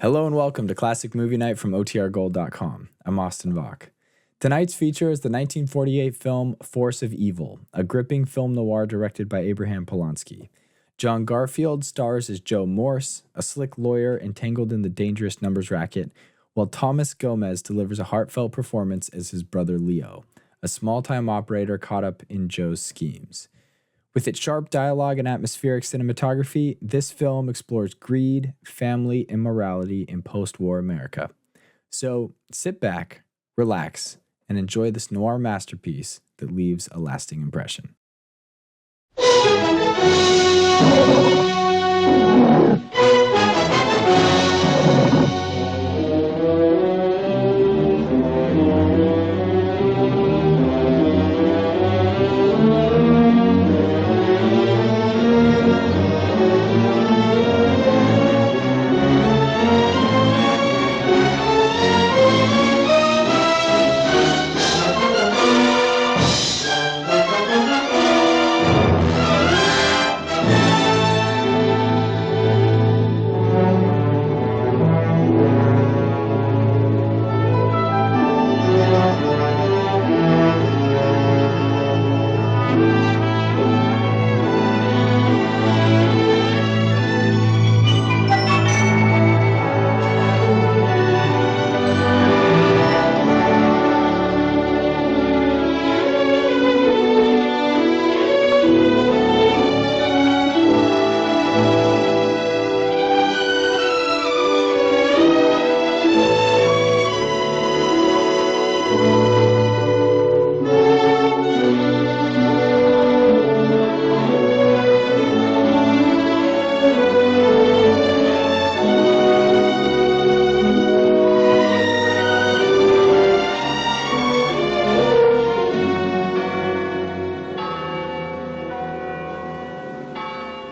Hello and welcome to Classic Movie Night from OTRGold.com. I'm Austin Vaughn. Tonight's feature is the 1948 film Force of Evil, a gripping film noir directed by Abraham Polonsky. John Garfield stars as Joe Morse, a slick lawyer entangled in the dangerous numbers racket, while Thomas Gomez delivers a heartfelt performance as his brother Leo, a small-time operator caught up in Joe's schemes. With its sharp dialogue and atmospheric cinematography, this film explores greed, family, and morality in post-war America. So sit back, relax, and enjoy this noir masterpiece that leaves a lasting impression.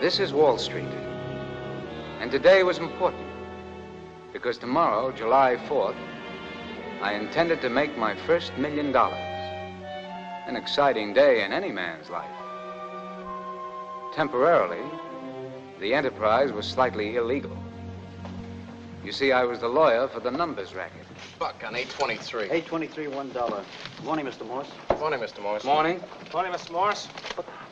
This is Wall Street, and today was important because tomorrow, July 4th, I intended to make my first $1 million. An exciting day in any man's life. Temporarily, the enterprise was slightly illegal. You see, I was the lawyer for the numbers racket. Buck on 823. 823, $1. Morning, Mr. Morse. Morning, Mr. Morse. Morning. Morning, Mr. Morse.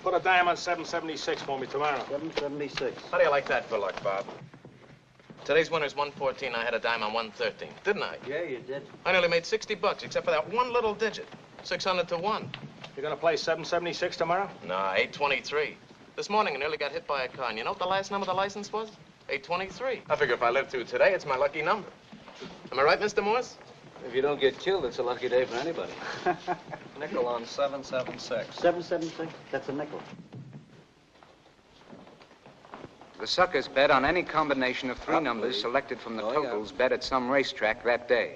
Put a dime on 776 for me tomorrow. 776. How do you like that for luck, Bob? Today's winner's 114. I had a dime on 113, didn't I? Yeah, you did. I nearly made 60 bucks, except for that one little digit. 600 to 1. You're gonna play 776 tomorrow? Nah, 823. This morning I nearly got hit by a car, and you know what the last number of the license was? 823. I figure if I live through today, it's my lucky number. Am I right, Mr. Morse? If you don't get killed, it's a lucky day for anybody. Nickel on 776. 776? That's a nickel. The suckers bet on any combination of three numbers selected from the totals bet at some racetrack that day.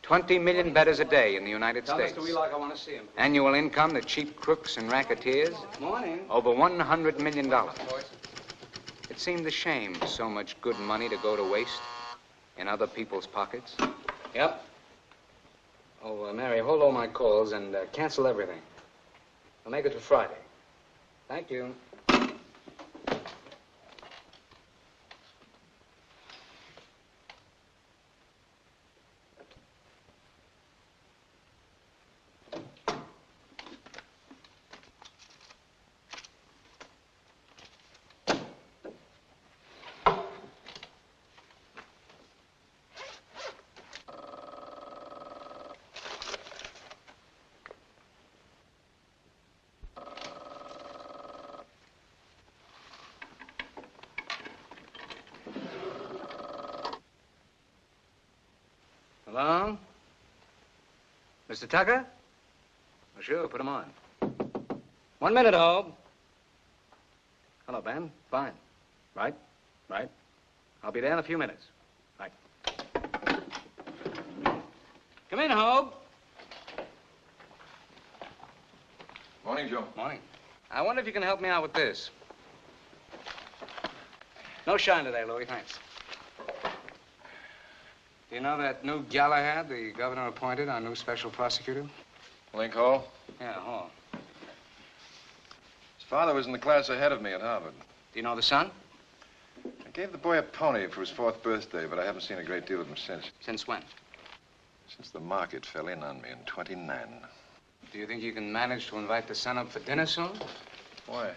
20 million bettors a day in the United States. Tell Mr. Wheelock I want to see him. Annual income to cheap crooks and racketeers, Morning. over $100 million. It seemed a shame for so much good money to go to waste in other people's pockets. Yep. Oh, Mary, hold all my calls and cancel everything. I'll make it to Friday. Thank you. Hello? Mr. Tucker? Oh, sure, put him on. 1 minute, Hope. Hello, Ben. Fine. Right? I'll be there in a few minutes. Right. Come in, Hope. Morning, Joe. Morning. I wonder if you can help me out with this. No shine today, Louie, thanks. Do you know that new Galahad the governor appointed, our new special prosecutor? Link Hall? Yeah, Hall. His father was in the class ahead of me at Harvard. Do you know the son? I Gave the boy a pony for his 4th birthday, but I haven't seen a great deal of him since. Since when? Since the market fell in on me in 29. Do you think you can manage to invite the son up for dinner soon? Why?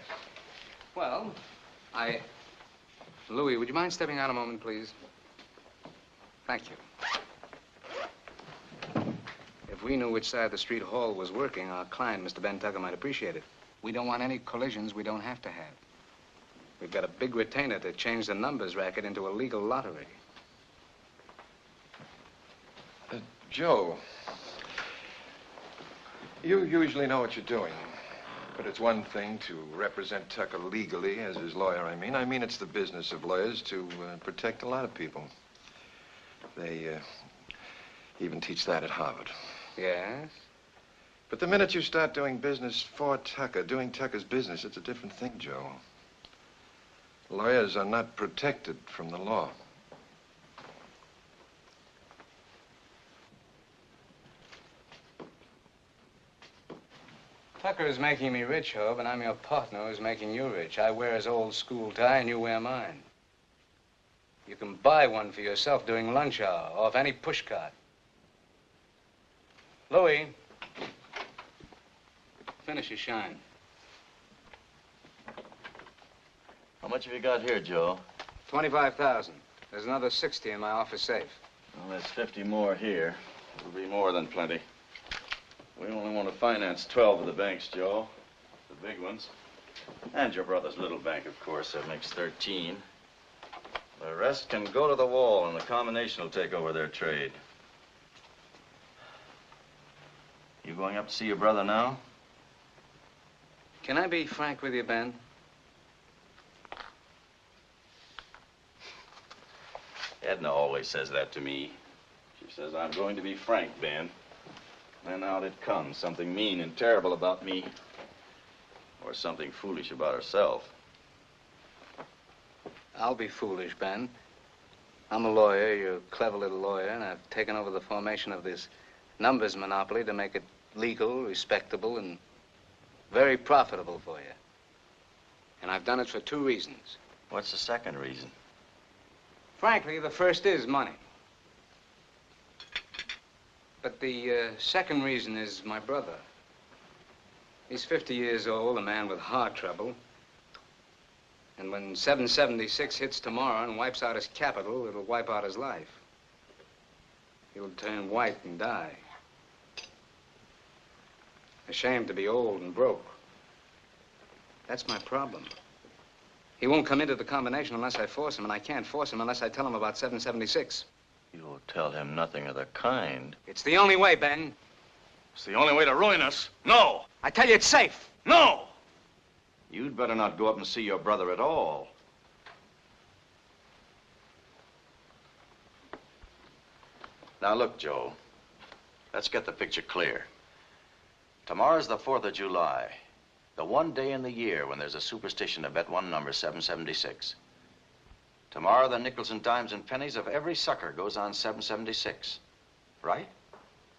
Well, Louis, would you mind stepping out a moment, please? Thank you. If we knew which side of the street Hall was working, our client, Mr. Ben Tucker, might appreciate it. We don't want any collisions we don't have to have. We've got a big retainer to change the numbers racket into a legal lottery. Joe, you usually know what you're doing. But it's one thing to represent Tucker legally, as his lawyer, I mean. It's the business of lawyers to protect a lot of people. They even teach that at Harvard. Yes? But the minute you start doing business for Tucker, doing Tucker's business, it's a different thing, Joe. Lawyers are not protected from the law. Tucker is making me rich, Hope, and I'm your partner who's making you rich. I wear his old school tie and you wear mine. You can buy one for yourself during lunch hour off any pushcart. Louis, finish your shine. How much have you got here, Joe? 25,000. There's another 60 in my office safe. Well, there's 50 more here. It'll be more than plenty. We only want to finance 12 of the banks, Joe. The big ones. And your brother's little bank, of course. That makes 13. The rest can go to the wall, and the combination will take over their trade. You going up to see your brother now? Can I be frank with you, Ben? Edna always says that to me. She says, I'm going to be frank, Ben. Then out it comes, something mean and terrible about me. Or something foolish about herself. I'll be foolish, Ben. I'm a lawyer, you're a clever little lawyer, and I've taken over the formation of this numbers monopoly to make it legal, respectable, and very profitable for you. And I've done it for 2 reasons. What's the second reason? Frankly, the first is money. But the second reason is my brother. He's 50 years old, a man with heart trouble. And when 776 hits tomorrow and wipes out his capital, it'll wipe out his life. He'll turn white and die. Ashamed to be old and broke. That's my problem. He won't come into the combination unless I force him, and I can't force him unless I tell him about 776. You'll tell him nothing of the kind. It's the only way, Ben. It's the only way to ruin us. No! I tell you, it's safe. No! You'd better not go up and see your brother at all. Now, look, Joe. Let's get the picture clear. Tomorrow's the 4th of July. The one day in the year when there's a superstition to bet one number, 776. Tomorrow, the nickels and dimes and pennies of every sucker goes on 776. Right?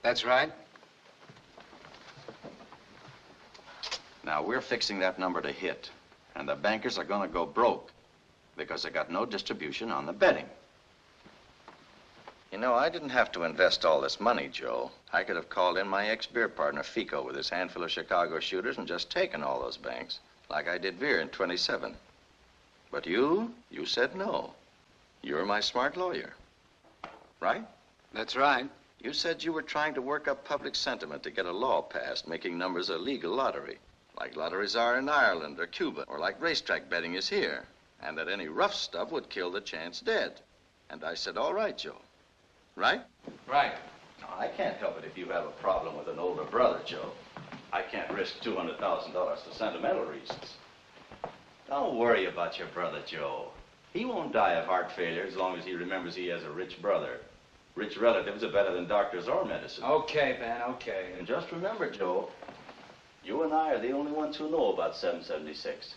That's right. Now, we're fixing that number to hit. And the bankers are going to go broke because they got no distribution on the betting. You know, I didn't have to invest all this money, Joe. I could have called in my ex-beer partner, Fico, with his handful of Chicago shooters and just taken all those banks, like I did beer in 27. But you said no. You're my smart lawyer. Right? That's right. You said you were trying to work up public sentiment to get a law passed making numbers a legal lottery, like lotteries are in Ireland or Cuba, or like racetrack betting is here, and that any rough stuff would kill the chance dead. And I said, all right, Joe. Right? Right. No, I can't help it if you have a problem with an older brother, Joe. I can't risk $200,000 for sentimental reasons. Don't worry about your brother, Joe. He won't die of heart failure as long as he remembers he has a rich brother. Rich relatives are better than doctors or medicine. Okay, Ben, okay. And just remember, Joe, you and I are the only ones who know about 776.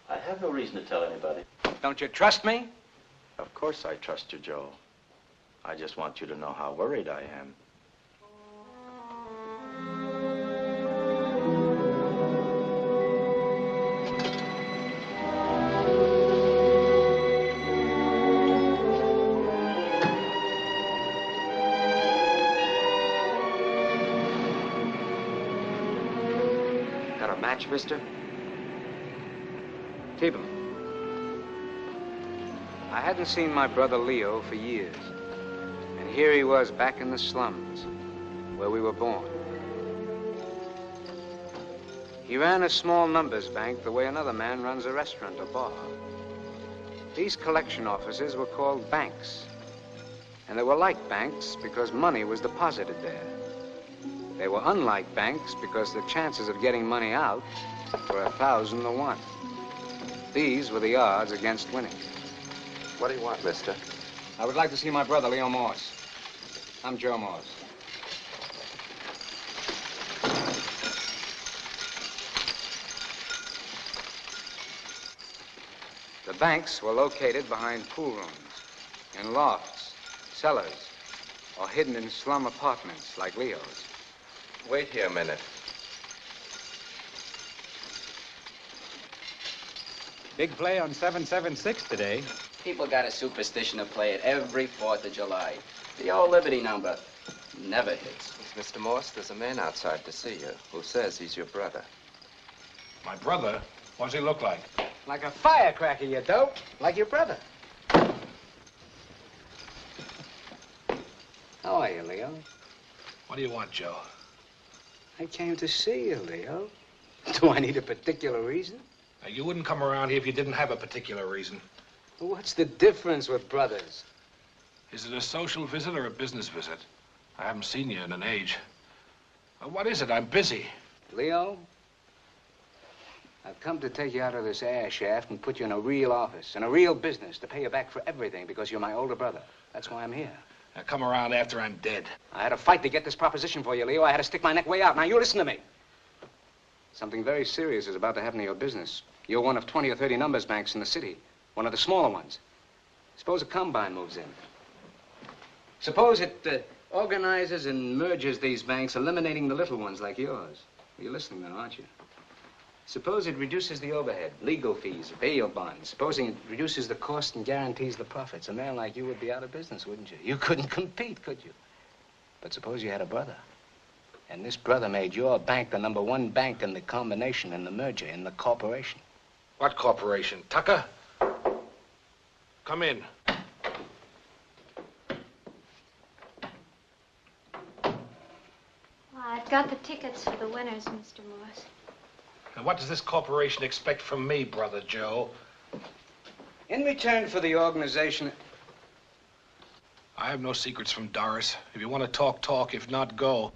I have no reason to tell anybody. Don't you trust me? Of course I trust you, Joe. I just want you to know how worried I am. Match, mister? Keep him. I hadn't seen my brother Leo for years. And here he was back in the slums, where we were born. He ran a small numbers bank the way another man runs a restaurant or bar. These collection offices were called banks. And they were like banks because money was deposited there. They were unlike banks because the chances of getting money out were 1,000 to 1. These were the odds against winning. What do you want, mister? I would like to see my brother, Leo Morse. I'm Joe Morse. The banks were located behind pool rooms, in lofts, cellars, or hidden in slum apartments like Leo's. Wait here a minute. Big play on 776 today. People got a superstition to play it every 4th of July. The old Liberty number never hits. Mr. Morse, there's a man outside to see you who says he's your brother. My brother? What does he look like? Like a firecracker, you dope. Like your brother. How are you, Leo? What do you want, Joe? I came to see you, Leo. Do I need a particular reason? Now, you wouldn't come around here if you didn't have a particular reason. What's the difference with brothers? Is it a social visit or a business visit? I haven't seen you in an age. What is it? I'm busy. Leo, I've come to take you out of this air shaft and put you in a real office, in a real business, to pay you back for everything because you're my older brother. That's why I'm here. Now, come around after I'm dead. I had a fight to get this proposition for you, Leo. I had to stick my neck way out. Now, you listen to me. Something very serious is about to happen to your business. You're one of 20 or 30 numbers banks in the city, one of the smaller ones. Suppose a combine moves in. Suppose it organizes and merges these banks, eliminating the little ones like yours. You're listening now, aren't you? Suppose it reduces the overhead, legal fees, bail bonds. Supposing it reduces the cost and guarantees the profits. A man like you would be out of business, wouldn't you? You couldn't compete, could you? But suppose you had a brother. And this brother made your bank the #1 bank in the combination, in the merger, in the corporation. What corporation? Tucker? Come in. Well, I've got the tickets for the winners, Mr. Morse. And what does this corporation expect from me, Brother Joe? In return for the organization... I have no secrets from Doris. If you want to talk, talk. If not, go.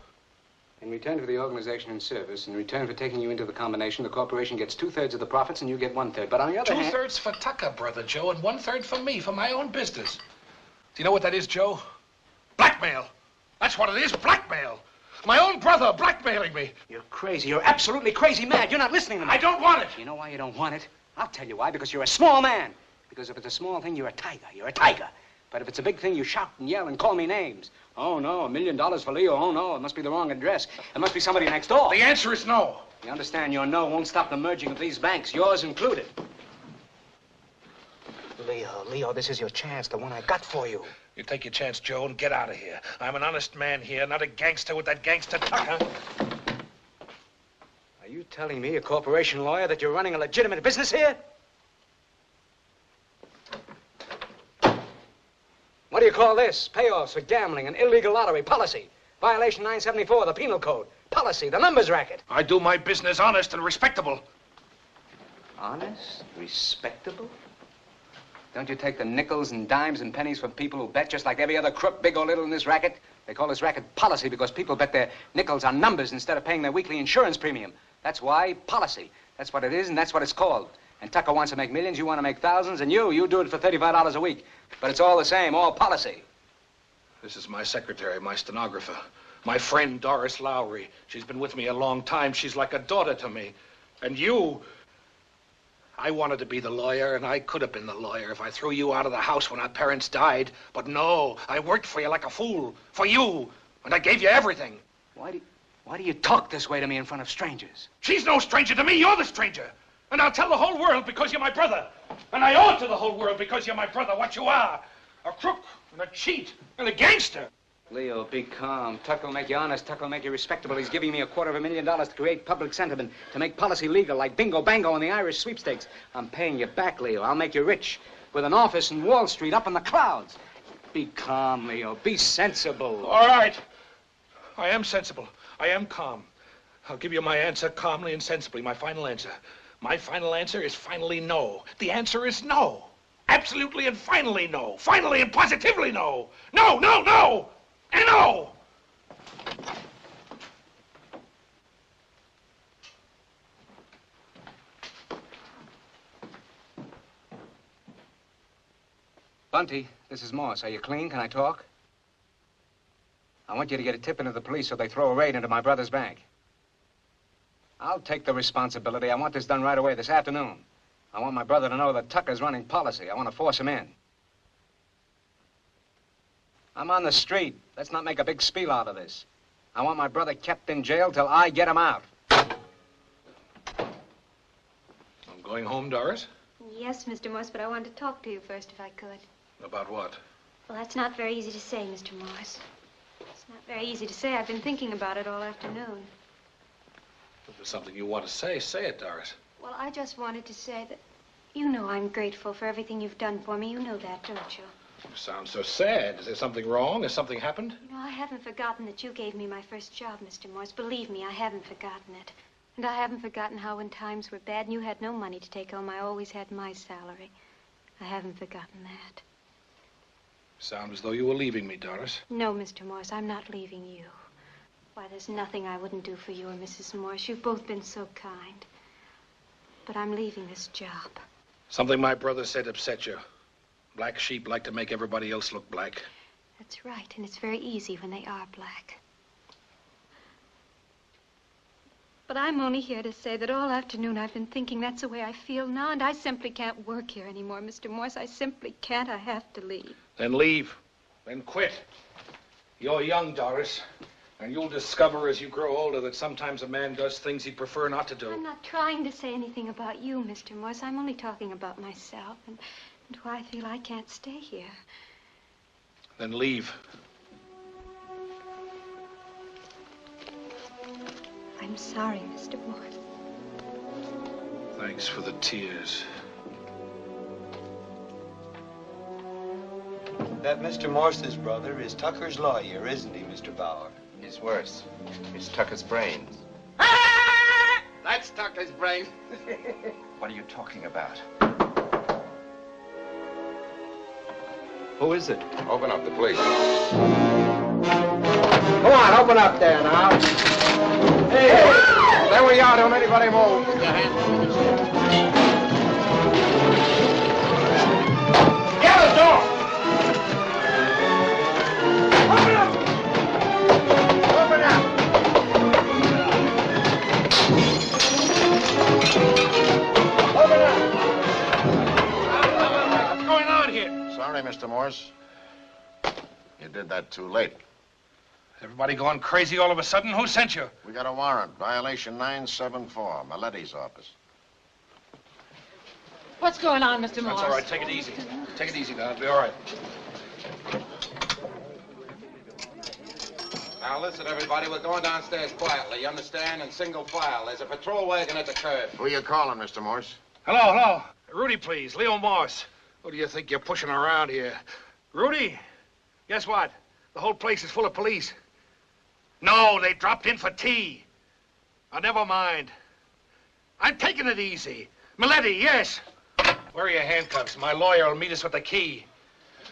In return for the organization and service, in return for taking you into the combination, the corporation gets 2/3 of the profits and you get 1/3. But on the other hand... 2/3 for Tucker, Brother Joe, and 1/3 for me, for my own business. Do you know what that is, Joe? Blackmail. That's what it is, blackmail. My own brother blackmailing me. You're crazy. You're absolutely crazy mad. You're not listening to me. I don't want it. You know why you don't want it? I'll tell you why. Because you're a small man. Because if it's a small thing, you're a tiger. You're a tiger. But if it's a big thing, you shout and yell and call me names. Oh, no, $1 million for Leo. Oh, no, it must be the wrong address. It must be somebody next door. The answer is no. You understand your no won't stop the merging of these banks, yours included. Leo, this is your chance, the one I got for you. You take your chance, Joe, and get out of here. I'm an honest man here, not a gangster with that gangster Tucker. Are you telling me, a corporation lawyer, that you're running a legitimate business here? What do you call this? Payoffs for gambling and illegal lottery. Policy. Violation 974 of the Penal Code. Policy, the numbers racket. I do my business honest and respectable. Honest? Respectable? Don't you take the nickels and dimes and pennies from people who bet just like every other crook, big or little, in this racket? They call this racket policy because people bet their nickels on numbers instead of paying their weekly insurance premium. That's why policy. That's what it is, and that's what it's called. And Tucker wants to make millions, you want to make thousands, and you do it for $35 a week. But it's all the same, all policy. This is my secretary, my stenographer, my friend Doris Lowry. She's been with me a long time. She's like a daughter to me. And you... I wanted to be the lawyer, and I could have been the lawyer if I threw you out of the house when our parents died. But no, I worked for you like a fool. For you. And I gave you everything. Why do you talk this way to me in front of strangers? She's no stranger to me. You're the stranger. And I'll tell the whole world because you're my brother. And I owe it to the whole world because you're my brother what you are. A crook and a cheat and a gangster. Leo, be calm. Tuck will make you honest. Tuck will make you respectable. He's giving me $250,000 to create public sentiment, to make policy legal, like bingo bango and the Irish sweepstakes. I'm paying you back, Leo. I'll make you rich, with an office in Wall Street up in the clouds. Be calm, Leo. Be sensible. All right. I am sensible. I am calm. I'll give you my answer calmly and sensibly, my final answer. My final answer is finally no. The answer is no. Absolutely and finally no. Finally and positively no. No, no, no! And no! Bunty, this is Morse. Are you clean? Can I talk? I want you to get a tip into the police so they throw a raid into my brother's bank. I'll take the responsibility. I want this done right away, this afternoon. I want my brother to know that Tucker's running policy. I want to force him in. I'm on the street. Let's not make a big spiel out of this. I want my brother kept in jail till I get him out. I'm going home, Doris. Yes, Mr. Morse, but I wanted to talk to you first, if I could. About what? Well, that's not very easy to say, Mr. Morse. It's not very easy to say. I've been thinking about it all afternoon. If there's something you want to say it, Doris. Well, I just wanted to say that you know I'm grateful for everything you've done for me. You know that, don't you? You sound so sad. Is there something wrong? Has something happened? You know, I haven't forgotten that you gave me my first job, Mr. Morse. Believe me, I haven't forgotten it. And I haven't forgotten how when times were bad and you had no money to take home, I always had my salary. I haven't forgotten that. Sound as though you were leaving me, Doris. No, Mr. Morse, I'm not leaving you. Why, there's nothing I wouldn't do for you or Mrs. Morse. You've both been so kind. But I'm leaving this job. Something my brother said upset you. Black sheep like to make everybody else look black. That's right, and it's very easy when they are black. But I'm only here to say that all afternoon I've been thinking that's the way I feel now, and I simply can't work here anymore, Mr. Morse. I simply can't. I have to leave. Then leave. Then quit. You're young, Doris. And you'll discover as you grow older that sometimes a man does things he'd prefer not to do. I'm not trying to say anything about you, Mr. Morse. I'm only talking about myself and why I feel I can't stay here. Then leave. I'm sorry, Mr. Morse. Thanks for the tears. That Mr. Morse's brother is Tucker's lawyer, isn't he, Mr. Bauer? It's worse. It's Tucker's brains. That's Tucker's brain. What are you talking about? Who is it? Open up, the police. Come on, open up there now. Hey, there we are. Don't anybody move. Get the door. Open up. Open up. Open up. What's going on here? Sorry, Mr. Morse. You did that too late. Everybody going crazy all of a sudden? Who sent you? We got a warrant. Violation 974, Miletti's office. What's going on, Mr. Morse? That's all right. Take it easy. Take it easy now. It'll be all right. Now, listen, everybody. We're going downstairs quietly, you understand? In single file. There's a patrol wagon at the curb. Who you calling, Mr. Morse? Hello, hello. Rudy, please. Leo Morse. Who do you think you're pushing around here? Rudy, guess what? The whole place is full of police. No, they dropped in for tea. Oh, never mind. I'm taking it easy. Miletti, yes. Where are your handcuffs? My lawyer will meet us with the key.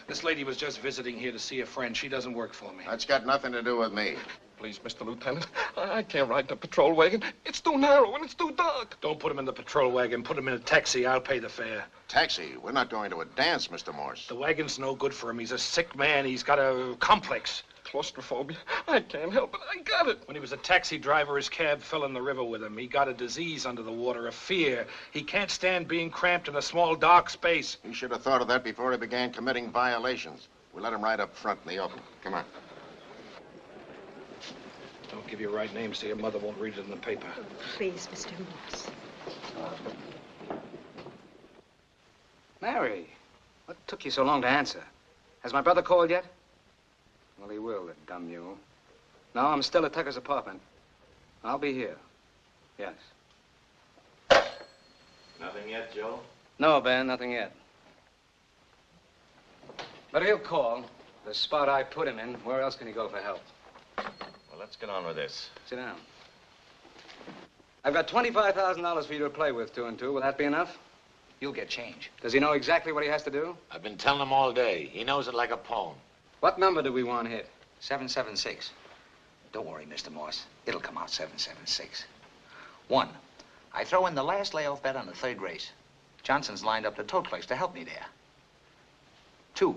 This lady was just visiting here to see a friend. She doesn't work for me. That's got nothing to do with me. Please, Mr. Lieutenant, I can't ride in a patrol wagon. It's too narrow and it's too dark. Don't put him in the patrol wagon. Put him in a taxi. I'll pay the fare. Taxi? We're not going to a dance, Mr. Morse. The wagon's no good for him. He's a sick man. He's got a complex. Claustrophobia. I can't help it. I got it. When he was a taxi driver, his cab fell in the river with him. He got a disease under the water, a fear. He can't stand being cramped in a small, dark space. He should have thought of that before he began committing violations. We let him ride up front in the open. Come on. Don't give your right name so your mother won't read it in the paper. Please, Mr. Morse. Mary, what took you so long to answer? Has my brother called yet? Well, he will, that dumb mule. No, I'm still at Tucker's apartment. I'll be here. Yes. Nothing yet, Joe? No, Ben, nothing yet. But he'll call. The spot I put him in, where else can he go for help? Well, let's get on with this. Sit down. I've got $25,000 for you to play with, 2 and 2. Will that be enough? You'll get change. Does he know exactly what he has to do? I've been telling him all day. He knows it like a poem. What number do we want hit? 776. Don't worry, Mr. Morse. It'll come out 776. 1, I throw in the last layoff bet on the 3rd race. Johnson's lined up the tote place to help me there. 2,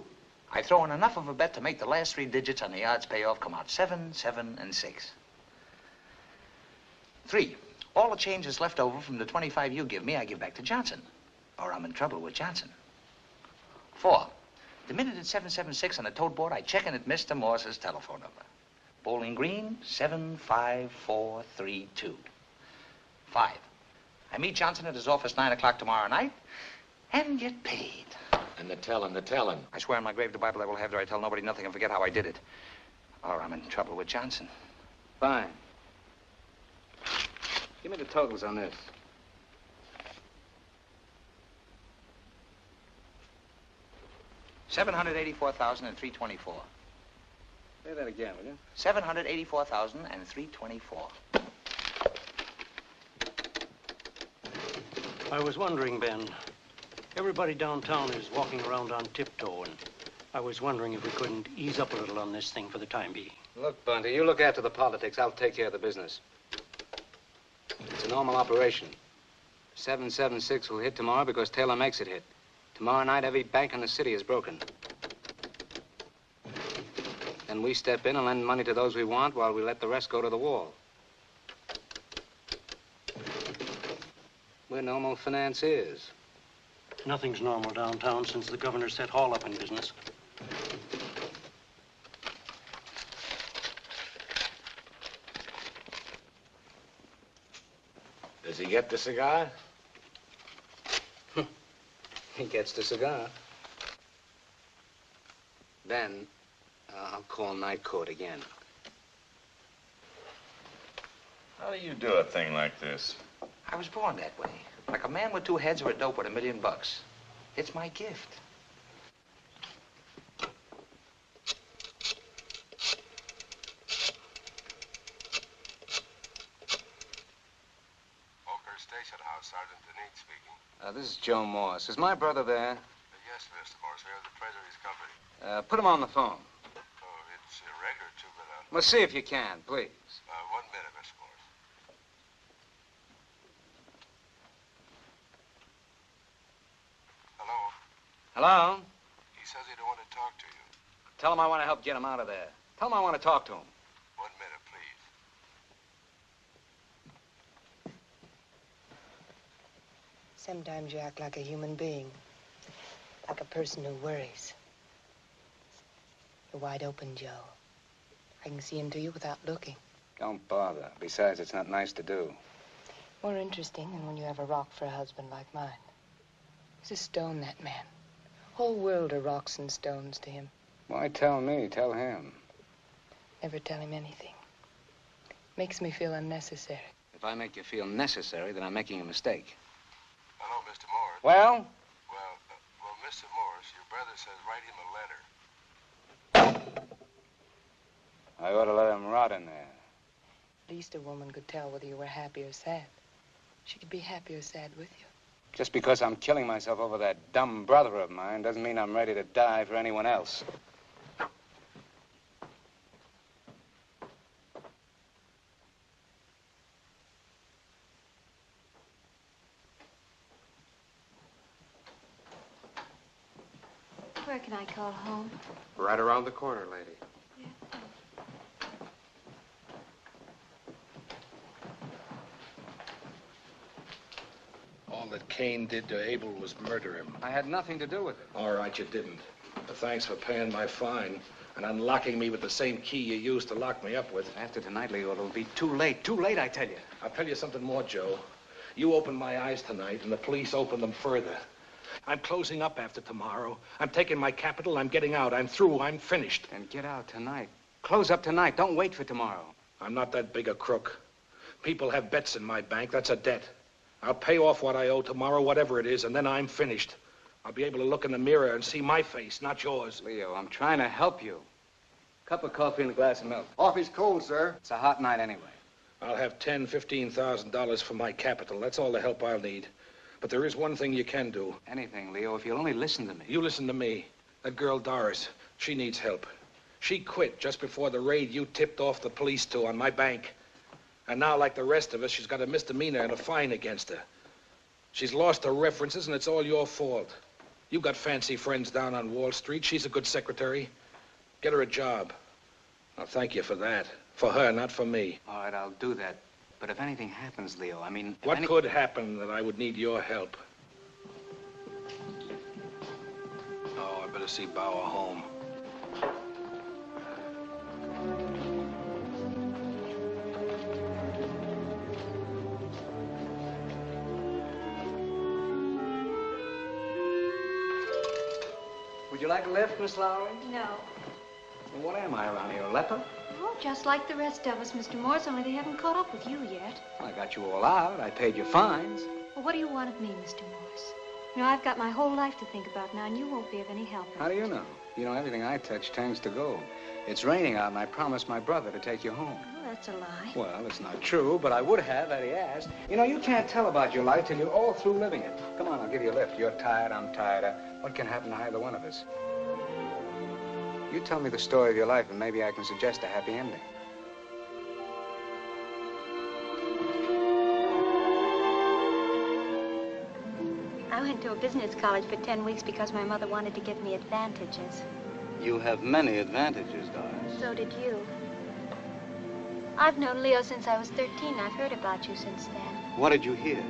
I throw in enough of a bet to make the last 3 digits on the odds payoff come out 7, 7, and 6. 3, all the change that's left over from the 25 you give me, I give back to Johnson, or I'm in trouble with Johnson. 4, the minute it's 776 on the tote board, I check in at Mr. Morse's telephone number. Bowling Green, 75432. 5, I meet Johnson at his office 9 o'clock tomorrow night and get paid. And the telling. I swear on my grave to Bible I will have there I tell nobody nothing and forget how I did it. Or I'm in trouble with Johnson. Fine. Give me the totals on this. $784,324. Say that again, will you? $784,324. I was wondering, Ben, everybody downtown is walking around on tiptoe, and I was wondering if we couldn't ease up a little on this thing for the time being. Look, Bunty, you look after the politics. I'll take care of the business. It's a normal operation. 776 will hit tomorrow because Taylor makes it hit. Tomorrow night, every bank in the city is broken. Then we step in and lend money to those we want while we let the rest go to the wall. We're normal financiers. Nothing's normal downtown since the governor set Hall up in business. Does he get the cigar? He gets the cigar. Ben, I'll call night court again. How do you do a thing like this? I was born that way. Like a man with 2 heads or a dope with $1 million. It's my gift. Oaker Station House, Sergeant Denise speaking. This is Joe Morse. Is my brother there? Yes, Mr. Morse, we have the Treasury's company. Put him on the phone. Oh, it's a reg or two, but Well, see if you can, please. 1 minute, Mr. Morse. Hello? Hello? He says he don't want to talk to you. Tell him I want to help get him out of there. Tell him I want to talk to him. 1 minute, please. Sometimes you act like a human being, like a person who worries. You're wide open, Joe. I can see into you without looking. Don't bother. Besides, it's not nice to do. More interesting than when you have a rock for a husband like mine. He's a stone, that man. Whole world of rocks and stones to him. Why tell me? Tell him. Never tell him anything. Makes me feel unnecessary. If I make you feel necessary, then I'm making a mistake. Hello, Mr. Morse. Well? Well, Mr. Morse, your brother says write him a letter. I ought to let him rot in there. At least a woman could tell whether you were happy or sad. She could be happy or sad with you. Just because I'm killing myself over that dumb brother of mine doesn't mean I'm ready to die for anyone else. Where can I call home? Right around the corner, lady. All that Cain did to Abel was murder him. I had nothing to do with it. All right, you didn't. But thanks for paying my fine and unlocking me with the same key you used to lock me up with. After tonight, Leo, it'll be too late. Too late, I tell you. I'll tell you something more, Joe. You opened my eyes tonight, and the police opened them further. I'm closing up after tomorrow. I'm taking my capital. I'm getting out. I'm through. I'm finished. And get out tonight. Close up tonight. Don't wait for tomorrow. I'm not that big a crook. People have bets in my bank. That's a debt. I'll pay off what I owe tomorrow, whatever it is, and then I'm finished. I'll be able to look in the mirror and see my face, not yours. Leo, I'm trying to help you. Cup of coffee and a glass of milk. Coffee's cold, sir. It's a hot night anyway. I'll have $10,000, $15,000 for my capital. That's all the help I'll need. But there is one thing you can do. Anything, Leo, if you'll only listen to me. You listen to me. That girl, Doris, she needs help. She quit just before the raid you tipped off the police to on my bank. And now, like the rest of us, she's got a misdemeanor and a fine against her. She's lost her references, and it's all your fault. You've got fancy friends down on Wall Street. She's a good secretary. Get her a job. I'll thank you for that. For her, not for me. All right, I'll do that. But if anything happens, Leo, I mean... What could happen that I would need your help? Oh, I better see Bauer home. Would you like a lift, Miss Lowry? No. Well, what am I around here, a leper? Oh, just like the rest of us, Mr. Morse, only they haven't caught up with you yet. I got you all out. I paid your fines. Well, what do you want of me, Mr. Morse? You know, I've got my whole life to think about now, and you won't be of any help. How do you know? You know, everything I touch turns to gold. It's raining out, and I promised my brother to take you home. Oh, that's a lie. Well, it's not true, but I would have had he asked. You know, you can't tell about your life till you're all through living it. Come on, I'll give you a lift. You're tired, I'm tired. What can happen to either one of us? You tell me the story of your life, and maybe I can suggest a happy ending. I went to a business college for 10 weeks because my mother wanted to give me advantages. You have many advantages, Doris. So did you. I've known Leo since I was 13. I've heard about you since then. What did you hear?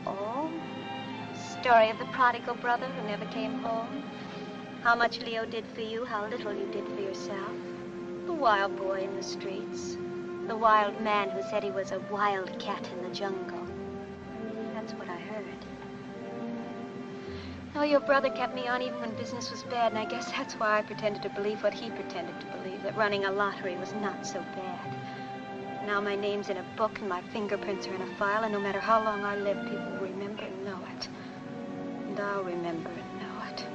Oh, story of the prodigal brother who never came home. How much Leo did for you, how little you did for yourself. The wild boy in the streets. The wild man who said he was a wild cat in the jungle. That's what I heard. Oh, your brother kept me on even when business was bad, and I guess that's why I pretended to believe what he pretended to believe, that running a lottery was not so bad. Now my name's in a book and my fingerprints are in a file, and no matter how long I live, people will remember and know it. And I'll remember and know it.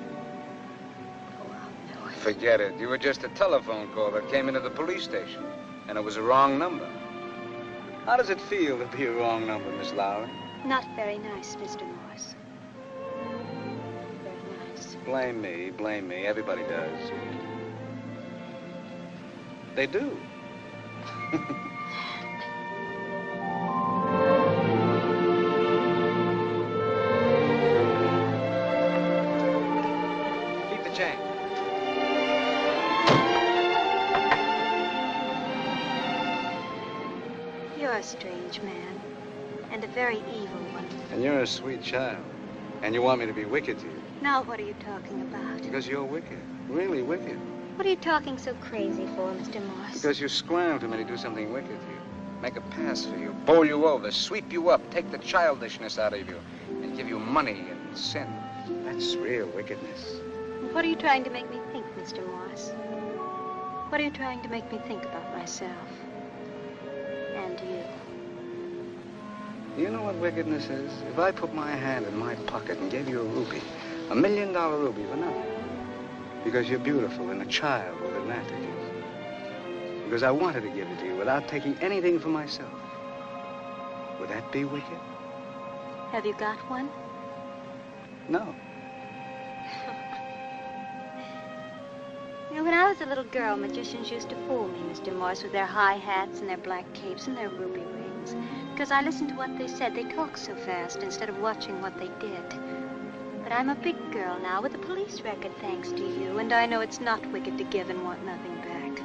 Oh, I'll know it. Forget it. You were just a telephone call that came into the police station, and it was a wrong number. How does it feel to be a wrong number, Miss Lowry? Not very nice, Mr. Morse. Very nice. Blame me, blame me. Everybody does. They do. Keep the change. You're a strange man, and a very evil one. And you're a sweet child. And you want me to be wicked to you. Now what are you talking about? Because you're wicked. Really wicked. What are you talking so crazy for, Mr. Morse? Because you squirm for me to do something wicked to you. Make a pass for you, bowl you over, sweep you up, take the childishness out of you, and give you money and sin. That's real wickedness. What are you trying to make me think, Mr. Morse? What are you trying to make me think about myself? And you? You know what wickedness is? If I put my hand in my pocket and gave you a rupee, $1 million rupee for nothing, because you're beautiful and a child with advantages, because I wanted to give it to you without taking anything for myself, would that be wicked? Have you got one? No. You know, when I was a little girl, magicians used to fool me, Mr. Morse, with their high hats and their black capes and their ruby rings. Because I listened to what they said. They talked so fast instead of watching what they did. But I'm a big girl now with a police record, thanks to you, and I know it's not wicked to give and want nothing back.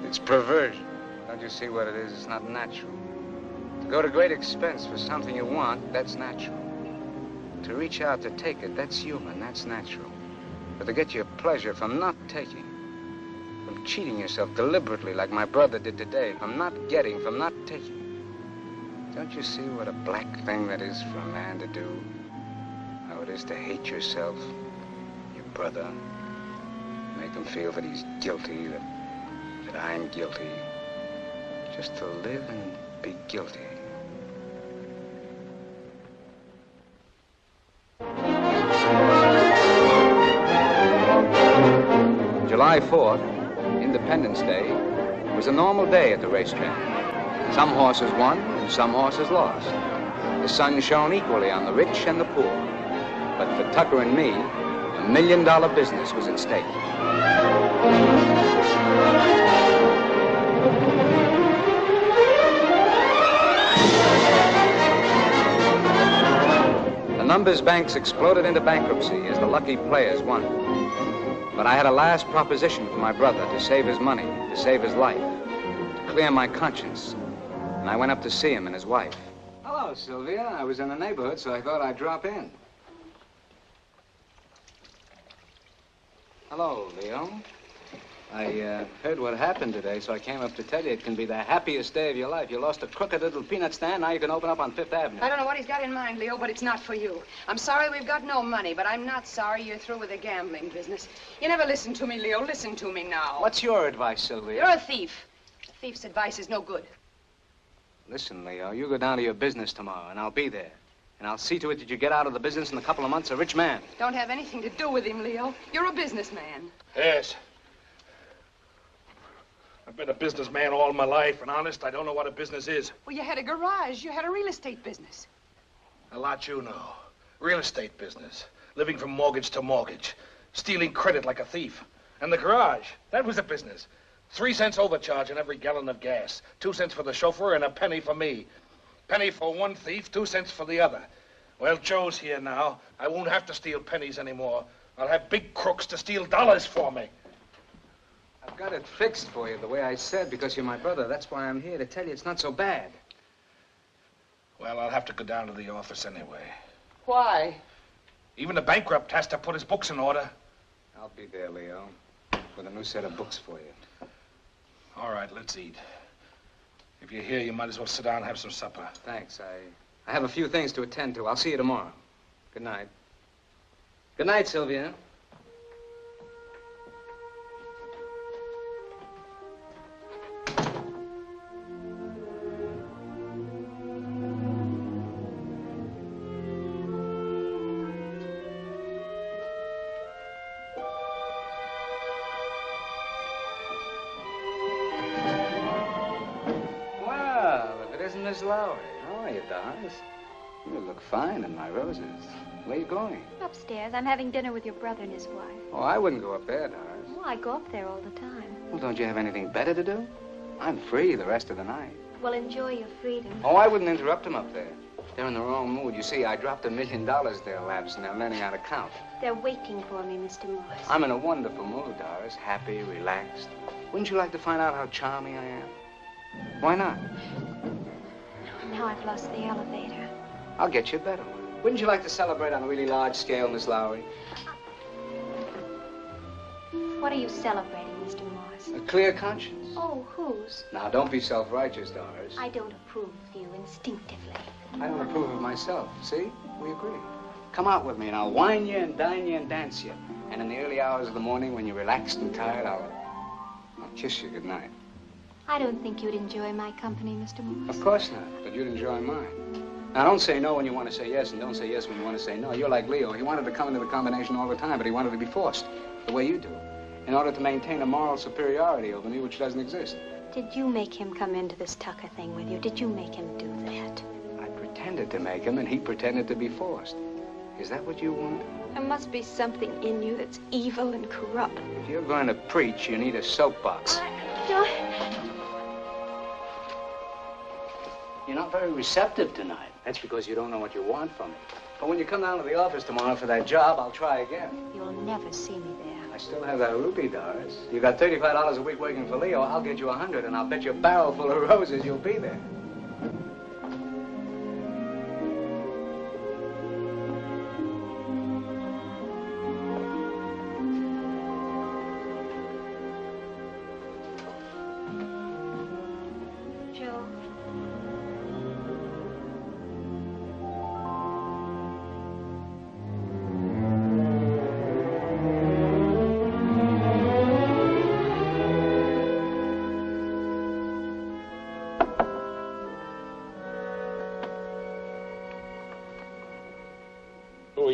It's perversion. Don't you see what it is? It's not natural. To go to great expense for something you want, that's natural. To reach out to take it, that's human, that's natural. But to get your pleasure from not taking, from cheating yourself deliberately like my brother did today, from not getting, from not taking, don't you see what a black thing that is for a man to do? I would it is to hate yourself, your brother. Make him feel that he's guilty, that I'm guilty. Just to live and be guilty. July 4th, Independence Day, was a normal day at the racetrack. Some horses won and some horses lost. The sun shone equally on the rich and the poor. But for Tucker and me, $1 million business was at stake. The numbers banks exploded into bankruptcy as the lucky players won. But I had a last proposition for my brother to save his money, to save his life, to clear my conscience. And I went up to see him and his wife. Hello, Sylvia. I was in the neighborhood, so I thought I'd drop in. Hello, Leo. I heard what happened today, so I came up to tell you it can be the happiest day of your life. You lost a crooked little peanut stand, now you can open up on Fifth Avenue. I don't know what he's got in mind, Leo, but it's not for you. I'm sorry we've got no money, but I'm not sorry you're through with the gambling business. You never listened to me, Leo. Listen to me now. What's your advice, Sylvia? You're a thief. A thief's advice is no good. Listen, Leo, you go down to your business tomorrow, and I'll be there. And I'll see to it that you get out of the business in a couple of months a rich man. Don't have anything to do with him, Leo. You're a businessman. Yes. I've been a businessman all my life, and honest, I don't know what a business is. Well, you had a garage. You had a real estate business. A lot you know. Real estate business. Living from mortgage to mortgage. Stealing credit like a thief. And the garage, that was a business. 3 cents overcharge on every gallon of gas. 2 cents for the chauffeur and a penny for me. Penny for one thief, 2 cents for the other. Well, Joe's here now. I won't have to steal pennies anymore. I'll have big crooks to steal dollars for me. I've got it fixed for you the way I said because you're my brother. That's why I'm here to tell you it's not so bad. Well, I'll have to go down to the office anyway. Why? Even the bankrupt has to put his books in order. I'll be there, Leo, with a new set of books for you. All right, let's eat. If you're here, you might as well sit down and have some supper. Thanks. I have a few things to attend to. I'll see you tomorrow. Good night. Good night, Sylvia. Miss Lowry. How are you, Doris? You look fine in my roses. Where are you going? Upstairs. I'm having dinner with your brother and his wife. Oh, I wouldn't go up there, Doris. Well, I go up there all the time. Well, don't you have anything better to do? I'm free the rest of the night. Well, enjoy your freedom. Oh, I wouldn't interrupt them up there. They're in the wrong mood. You see, I dropped $1 million their laps, and they're learning how to count. They're waiting for me, Mr. Morse. I'm in a wonderful mood, Doris. Happy, relaxed. Wouldn't you like to find out how charming I am? Why not? Now I've lost the elevator. I'll get you a better one. Wouldn't you like to celebrate on a really large scale, Miss Lowry? What are you celebrating, Mr. Morse? A clear conscience. Oh, whose? Now, don't be self-righteous, Doris. I don't approve of you instinctively. I don't approve of myself. See? We agree. Come out with me, and I'll wine you and dine you and dance you. And in the early hours of the morning, when you're relaxed and tired, I'll kiss you goodnight. I don't think you'd enjoy my company, Mr. Morse. Of course not, but you'd enjoy mine. Now, don't say no when you want to say yes, and don't say yes when you want to say no. You're like Leo. He wanted to come into the combination all the time, but he wanted to be forced, the way you do, in order to maintain a moral superiority over me, which doesn't exist. Did you make him come into this Tucker thing with you? Did you make him do that? I pretended to make him, and he pretended to be forced. Is that what you want? There must be something in you that's evil and corrupt. If you're going to preach, you need a soapbox. You're not very receptive tonight. That's because you don't know what you want from me. But when you come down to the office tomorrow for that job, I'll try again. You'll never see me there. I still have that ruby, Doris. You got $35 a week working for Leo. I'll get you 100, and I'll bet you a barrel full of roses you'll be there.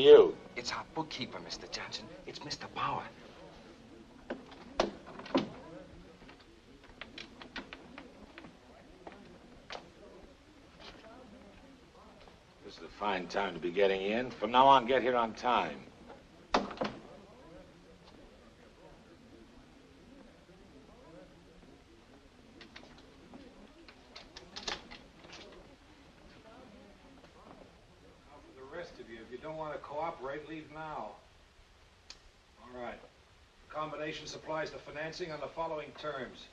you? It's our bookkeeper, Mr. Johnson. It's Mr. Bauer. This is a fine time to be getting in. From now on, get here on time. If you don't want to cooperate, leave now. All right. The combination supplies the financing on the following terms.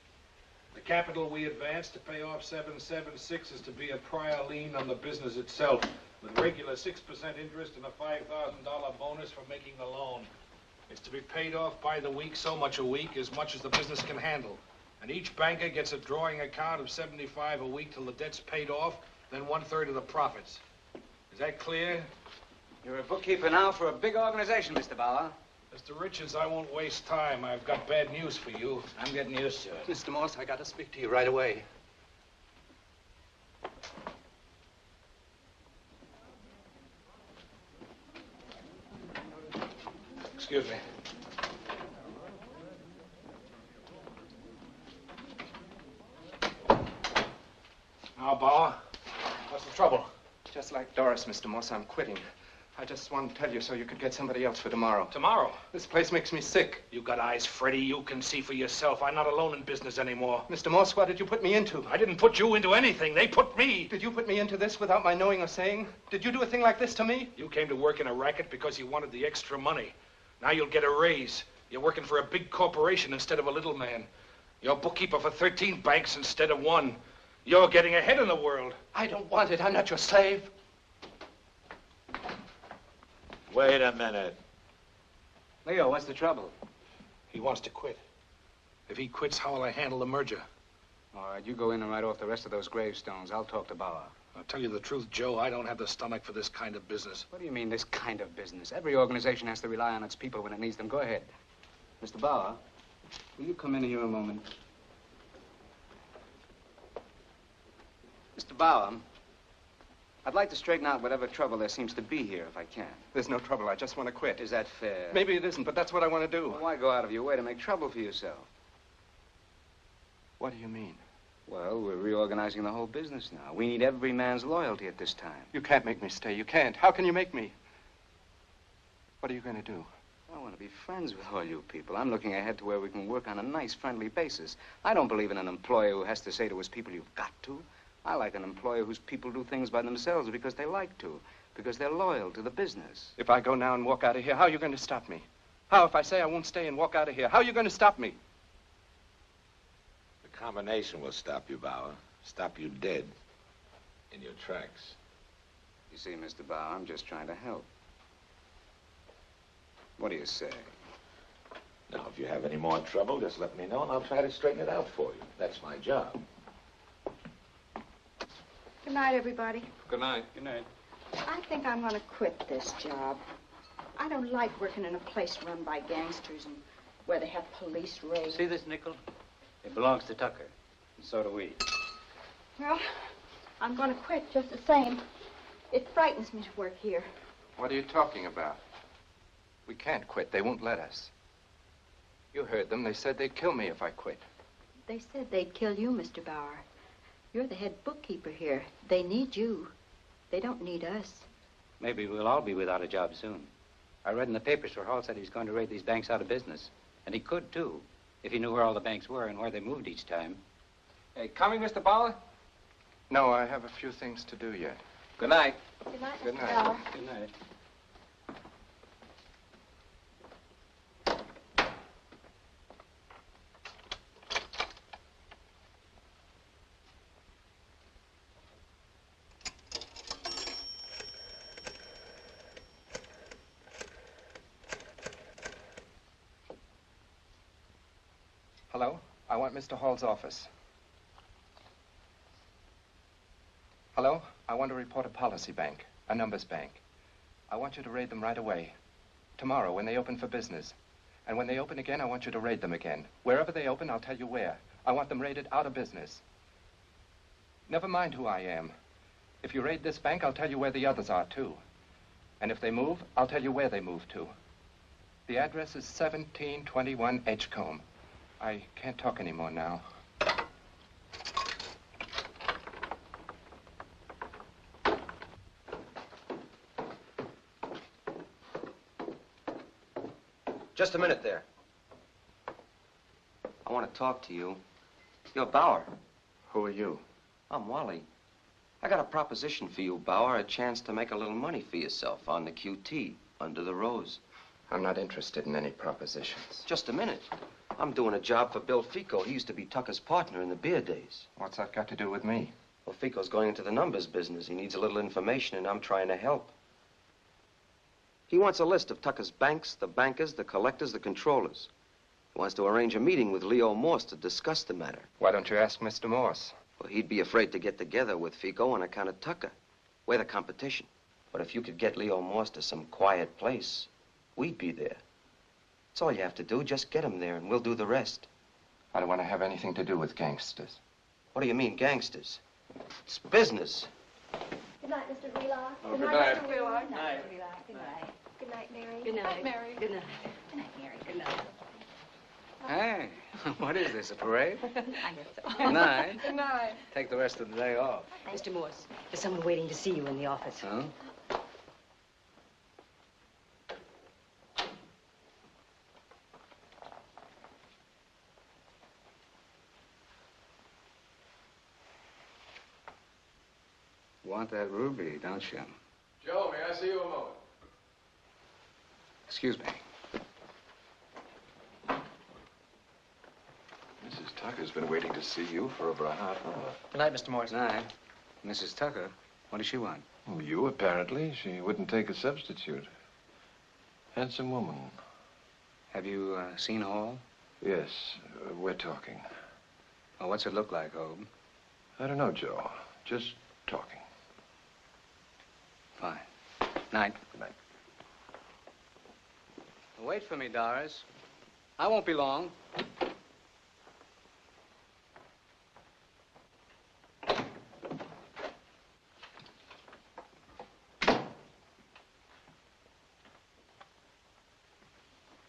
The capital we advance to pay off 776 is to be a prior lien on the business itself, with regular 6% interest and a $5,000 bonus for making the loan. It's to be paid off by the week, so much a week, as much as the business can handle. And each banker gets a drawing account of $75 a week till the debt's paid off, then 1/3 of the profits. Is that clear? You're a bookkeeper now for a big organization, Mr. Bauer. Mr. Richards, I won't waste time. I've got bad news for you. I'm getting used to it. Mr. Morse, I got to speak to you right away. Excuse me. Now, Bauer, what's the trouble? Just like Doris, Mr. Morse, I'm quitting. I just wanted to tell you so you could get somebody else for tomorrow. Tomorrow? This place makes me sick. You got eyes, Freddie. You can see for yourself. I'm not alone in business anymore. Mr. Morse, what did you put me into? I didn't put you into anything. They put me. Did you put me into this without my knowing or saying? Did you do a thing like this to me? You came to work in a racket because you wanted the extra money. Now you'll get a raise. You're working for a big corporation instead of a little man. You're bookkeeper for 13 banks instead of 1. You're getting ahead in the world. I don't want it. I'm not your slave. Wait a minute. Leo, what's the trouble? He wants to quit. If he quits, how will I handle the merger? All right, you go in and write off the rest of those gravestones. I'll talk to Bauer. I'll tell you the truth, Joe, I don't have the stomach for this kind of business. What do you mean, this kind of business? Every organization has to rely on its people when it needs them. Go ahead. Mr. Bauer, will you come in here a moment? Mr. Bauer, I'd like to straighten out whatever trouble there seems to be here, if I can. There's no trouble. I just want to quit. Is that fair? Maybe it isn't, but that's what I want to do. Well, why go out of your way to make trouble for yourself? What do you mean? Well, we're reorganizing the whole business now. We need every man's loyalty at this time. You can't make me stay. You can't. How can you make me? What are you going to do? I want to be friends with all you people. I'm looking ahead to where we can work on a nice, friendly basis. I don't believe in an employer who has to say to his people, you've got to. I like an employer whose people do things by themselves because they like to, because they're loyal to the business. If I go now and walk out of here, how are you going to stop me? How if I say I won't stay and walk out of here? How are you going to stop me? The combination will stop you, Bauer. Stop you dead in your tracks. You see, Mr. Bauer, I'm just trying to help. What do you say? Now, if you have any more trouble, just let me know and I'll try to straighten it out for you. That's my job. Good night, everybody. Good night. Good night. I think I'm going to quit this job. I don't like working in a place run by gangsters and where they have police raids. See this nickel? It belongs to Tucker, and so do we. Well, I'm going to quit just the same. It frightens me to work here. What are you talking about? We can't quit. They won't let us. You heard them. They said they'd kill me if I quit. They said they'd kill you, Mr. Bauer. You're the head bookkeeper here. They need you. They don't need us. Maybe we'll all be without a job soon. I read in the papers where Hall said he's going to raid these banks out of business. And he could, too, if he knew where all the banks were and where they moved each time. Hey, coming, Mr. Bauer? No, I have a few things to do yet. Good night. Good night, Good Mr. night. Bauer. Good night. Hello? I want Mr. Hall's office. Hello? I want to report a policy bank, a numbers bank. I want you to raid them right away. Tomorrow, when they open for business. And when they open again, I want you to raid them again. Wherever they open, I'll tell you where. I want them raided out of business. Never mind who I am. If you raid this bank, I'll tell you where the others are, too. And if they move, I'll tell you where they move to. The address is 1721 Edgecombe. I can't talk anymore now. Just a minute there. I want to talk to you. You're Bauer. Who are you? I'm Wally. I got a proposition for you, Bauer, a chance to make a little money for yourself on the QT, under the rose. I'm not interested in any propositions. Just a minute. I'm doing a job for Bill Fico. He used to be Tucker's partner in the beer days. What's that got to do with me? Well, Fico's going into the numbers business. He needs a little information, and I'm trying to help. He wants a list of Tucker's banks, the bankers, the collectors, the controllers. He wants to arrange a meeting with Leo Morse to discuss the matter. Why don't you ask Mr. Morse? Well, he'd be afraid to get together with Fico on account of Tucker. We're the competition. But if you could get Leo Morse to some quiet place, we'd be there. That's all you have to do. Just get him there, and we'll do the rest. I don't want to have anything to do with gangsters. What do you mean, gangsters? It's business. Good night, Mr. Wheelock. Oh, good night. Mr. Wheelock. Good night, Mr. Wheelock. Good night. Good night, Mary. Good night, Mary. Good night. Good night, Mary. Good night. Hey, what is this, a parade? I guess so. Good night. Good night. Take the rest of the day off. Mr. Morse, there's someone waiting to see you in the office. Huh? You want that ruby, don't you? Joe, may I see you a moment? Excuse me. Mrs. Tucker's been waiting to see you for over a half hour. Good night, Mr. Morris. Night. Mrs. Tucker, what does she want? Well, you, apparently. She wouldn't take a substitute. Handsome woman. Have you seen Hall? Yes, we're talking. Well, what's it look like, Hope? I don't know, Joe. Just talking. Fine. Night. Good night. Wait for me, Doris. I won't be long.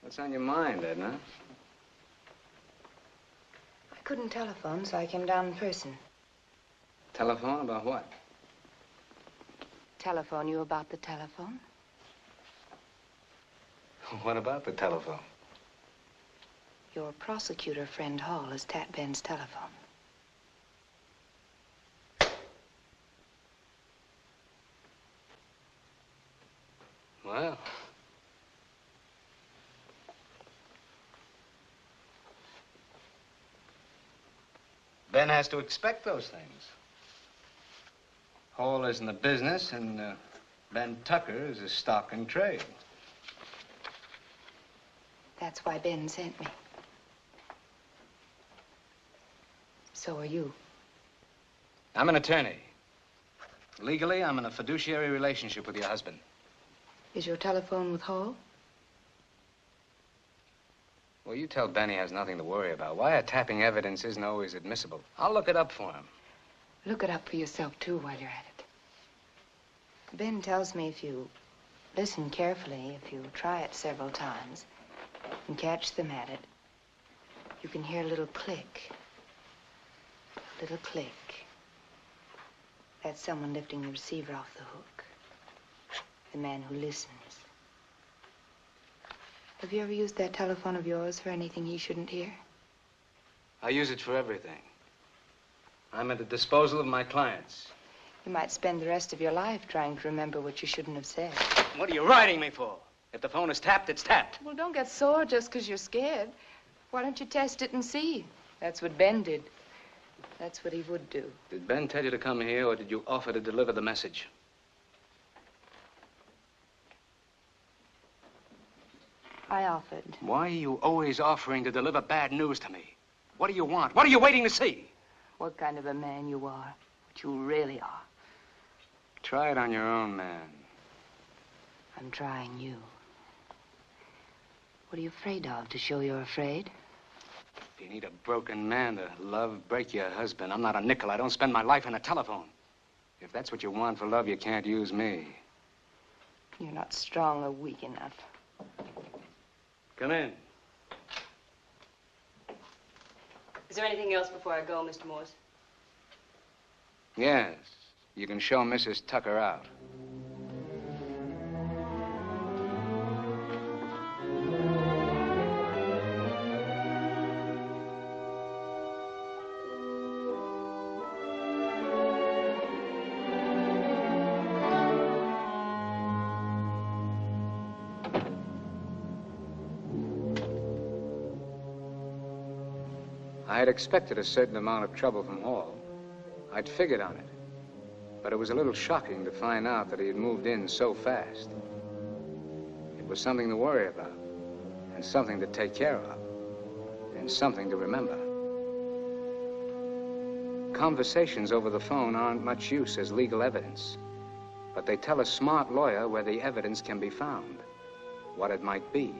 What's on your mind, Edna? I couldn't telephone, so I came down in person. Telephone about what? Telephone you about the telephone? What about the telephone? Your prosecutor friend Hall has tapped Ben's telephone. Well. Ben has to expect those things. Hall is in the business, and Ben Tucker is a stock and trade. That's why Ben sent me. So are you. I'm an attorney. Legally, I'm in a fiduciary relationship with your husband. Is your telephone with Hall? Well, you tell Ben he has nothing to worry about. Wiretapping evidence isn't always admissible. I'll look it up for him. Look it up for yourself, too, while you're at it. Ben tells me if you listen carefully, if you try it several times and catch them at it, you can hear a little click. A little click. That's someone lifting the receiver off the hook. The man who listens. Have you ever used that telephone of yours for anything he shouldn't hear? I use it for everything. I'm at the disposal of my clients. You might spend the rest of your life trying to remember what you shouldn't have said. What are you writing me for? If the phone is tapped, it's tapped. Well, don't get sore just because you're scared. Why don't you test it and see? That's what Ben did. That's what he would do. Did Ben tell you to come here, or did you offer to deliver the message? I offered. Why are you always offering to deliver bad news to me? What do you want? What are you waiting to see? What kind of a man you are. What you really are. Try it on your own man. I'm trying you. What are you afraid of, to show you're afraid? If you need a broken man to love, break your husband. I'm not a nickel. I don't spend my life in a telephone. If that's what you want for love, you can't use me. You're not strong or weak enough. Come in. Is there anything else before I go, Mr. Morse? Yes, you can show Mrs. Tucker out. I had expected a certain amount of trouble from Hall. I'd figured on it. But it was a little shocking to find out that he had moved in so fast. It was something to worry about, and something to take care of, and something to remember. Conversations over the phone aren't much use as legal evidence, but they tell a smart lawyer where the evidence can be found, what it might be.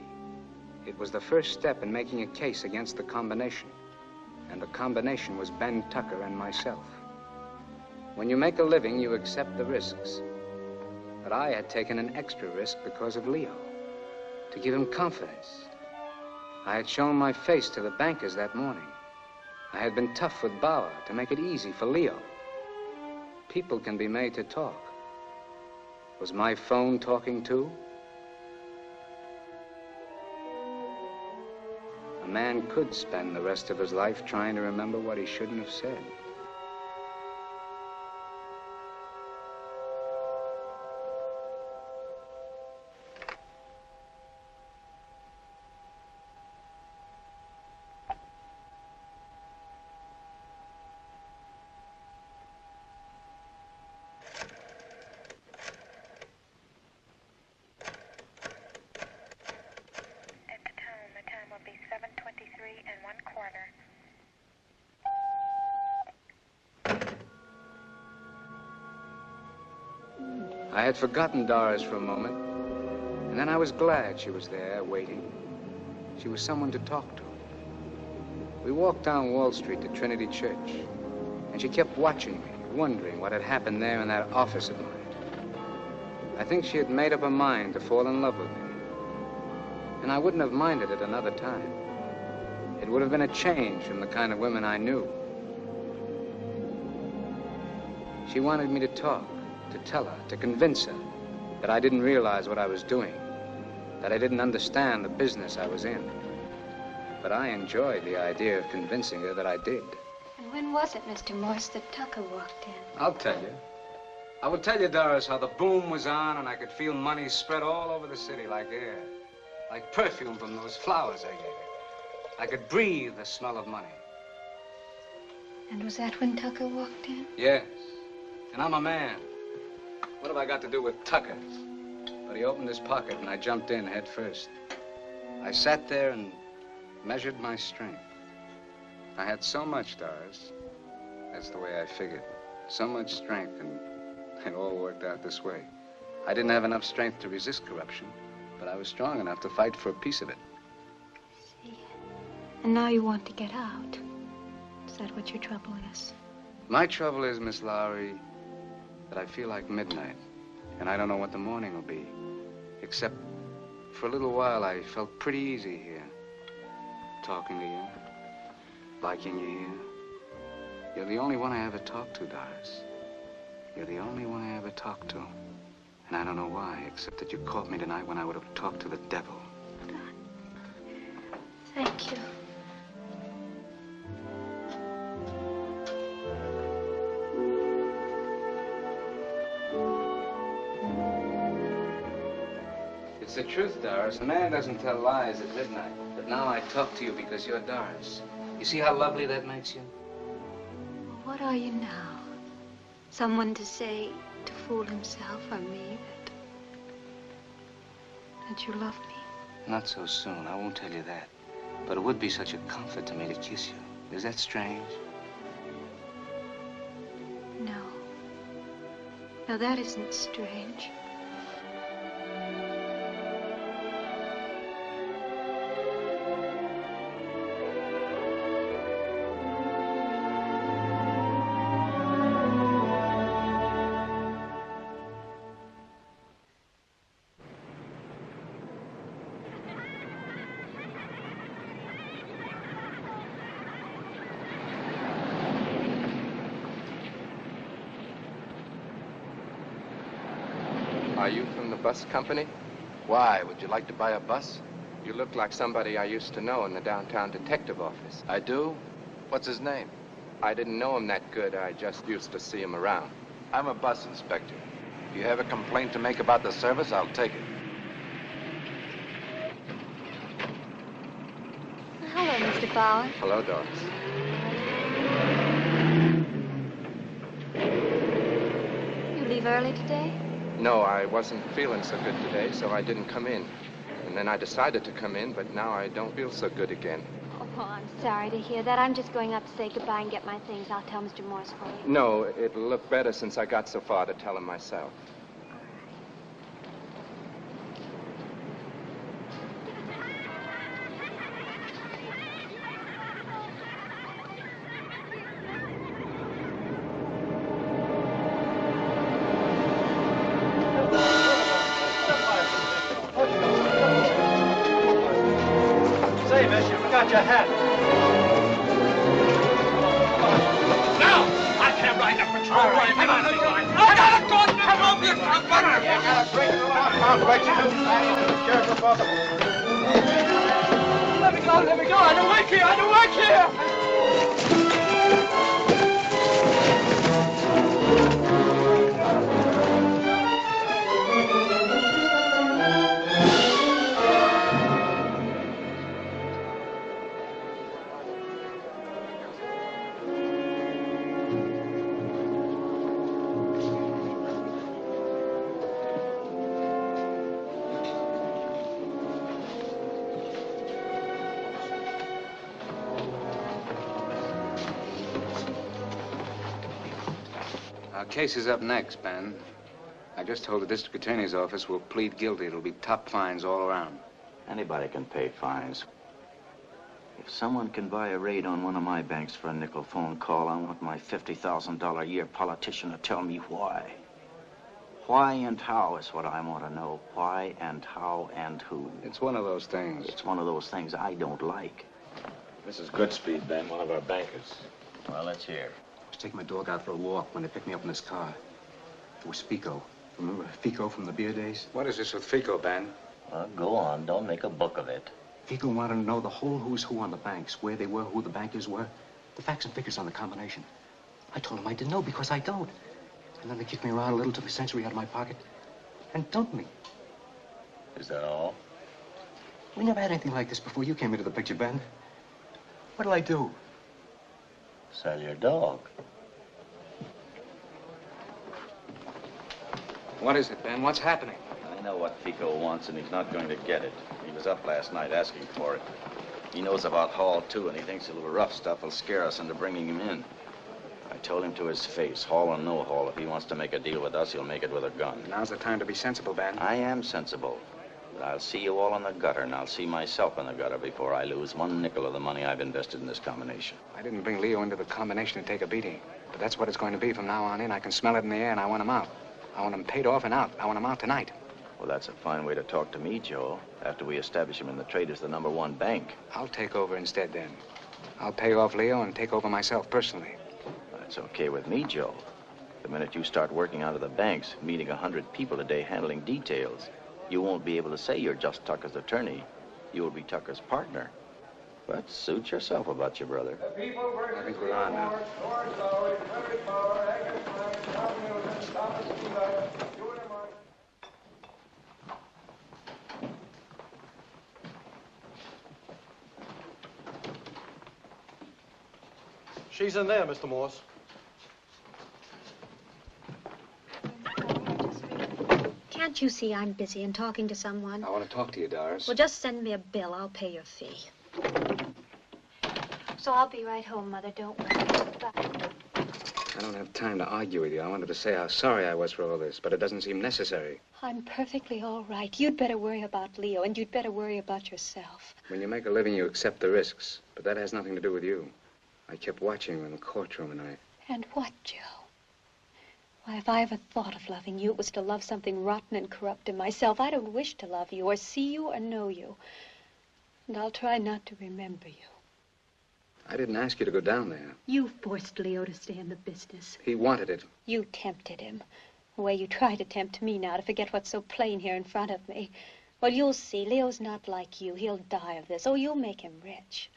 It was the first step in making a case against the combination. And the combination was Ben Tucker and myself. When you make a living, you accept the risks. But I had taken an extra risk because of Leo, to give him confidence. I had shown my face to the bankers that morning. I had been tough with Bauer to make it easy for Leo. People can be made to talk. Was my phone talking too? A man could spend the rest of his life trying to remember what he shouldn't have said. I had forgotten Doris for a moment, and then I was glad she was there, waiting. She was someone to talk to. We walked down Wall Street to Trinity Church, and she kept watching me, wondering what had happened there in that office of mine. I think she had made up her mind to fall in love with me, and I wouldn't have minded it another time. It would have been a change from the kind of women I knew. She wanted me to talk, to tell her, to convince her that I didn't realize what I was doing, that I didn't understand the business I was in. But I enjoyed the idea of convincing her that I did. And when was it, Mr. Morse, that Tucker walked in? I'll tell you. I will tell you, Doris, how the boom was on and I could feel money spread all over the city like air, like perfume from those flowers I gave you. I could breathe the smell of money. And was that when Tucker walked in? Yes. And I'm a man. What have I got to do with Tucker? But he opened his pocket and I jumped in head first. I sat there and measured my strength. I had so much, Doris. That's the way I figured. So much strength, and it all worked out this way. I didn't have enough strength to resist corruption, but I was strong enough to fight for a piece of it. See. And now you want to get out. Is that what your trouble is? My trouble is, Miss Lowry, that I feel like midnight, and I don't know what the morning will be. Except for a little while, I felt pretty easy here. Talking to you, liking you here. You're the only one I ever talked to, Doris. You're the only one I ever talked to. And I don't know why, except that you caught me tonight when I would have talked to the devil. Thank you. It's the truth, Doris. A man doesn't tell lies at midnight. But now I talk to you because you're Doris. You see how lovely that makes you? Well, what are you now? Someone to say, to fool himself or me, that you love me? Not so soon. I won't tell you that. But it would be such a comfort to me to kiss you. Is that strange? No. No, that isn't strange. Are you from the bus company? Why? Would you like to buy a bus? You look like somebody I used to know in the downtown detective office. I do? What's his name? I didn't know him that good. I just used to see him around. I'm a bus inspector. If you have a complaint to make about the service, I'll take it. Hello, Mr. Bauer. Hello, Doris. You leave early today? No, I wasn't feeling so good today, so I didn't come in. And then I decided to come in, but now I don't feel so good again. Oh, I'm sorry to hear that. I'm just going up to say goodbye and get my things. I'll tell Mr. Morse for you. No, it'll look better since I got so far to tell him myself. Say, miss, you forgot your hat. No! I can't ride a patrol ride. Come on, I got a gun to help you, brother! You got a drink? Careful, brother. Let me go. I don't work here. Our case is up next, Ben. I just told the district attorney's office we'll plead guilty. It'll be top fines all around. Anybody can pay fines. If someone can buy a raid on one of my banks for a nickel phone call, I want my $50,000 a year politician to tell me why. Why and how is what I want to know. Why and how and who. It's one of those things. It's one of those things I don't like. This is Goodspeed, Ben, one of our bankers. Well, let's hear. I was taking my dog out for a walk when they picked me up in this car. It was Fico. Remember Fico from the beer days? What is this with Fico, Ben? Well, go on. Don't make a book of it. Fico wanted to know the whole who's who on the banks, where they were, who the bankers were, the facts and figures on the combination. I told him I didn't know because I don't. And then they kicked me around a little, took a century out of my pocket, and dumped me. Is that all? We never had anything like this before you came into the picture, Ben. What'll I do? Sell your dog. What is it, Ben? What's happening? I know what Fico wants, and he's not going to get it. He was up last night asking for it. He knows about Hall, too, and he thinks a little rough stuff will scare us into bringing him in. I told him to his face, Hall or no Hall, if he wants to make a deal with us, he'll make it with a gun. Now's the time to be sensible, Ben. I am sensible. But I'll see you all in the gutter, and I'll see myself in the gutter before I lose one nickel of the money I've invested in this combination. I didn't bring Leo into the combination to take a beating. But that's what it's going to be from now on in. I can smell it in the air, and I want him out. I want him paid off and out. I want him out tonight. Well, that's a fine way to talk to me, Joe, after we establish him in the trade as the #1 bank. I'll take over instead, then. I'll pay off Leo and take over myself personally. That's okay with me, Joe. The minute you start working out of the banks, meeting 100 people a day handling details, you won't be able to say you're just Tucker's attorney. You'll be Tucker's partner. But suit yourself about your brother. I think we're on now. She's in there, Mr. Morse. Can't you see I'm busy and talking to someone? I want to talk to you, Doris. Well, just send me a bill. I'll pay your fee. So I'll be right home, Mother. Don't worry. Bye. I don't have time to argue with you. I wanted to say how sorry I was for all this, but it doesn't seem necessary. I'm perfectly all right. You'd better worry about Leo, and you'd better worry about yourself. When you make a living, you accept the risks, but that has nothing to do with you. I kept watching you in the courtroom, and And what, Joe? Why, if I ever thought of loving you, it was to love something rotten and corrupt in myself. I don't wish to love you, or see you, or know you. And I'll try not to remember you. I didn't ask you to go down there. You forced Leo to stay in the business. He wanted it. You tempted him. The way you try to tempt me now to forget what's so plain here in front of me. Well, you'll see. Leo's not like you. He'll die of this. Oh, you'll make him rich.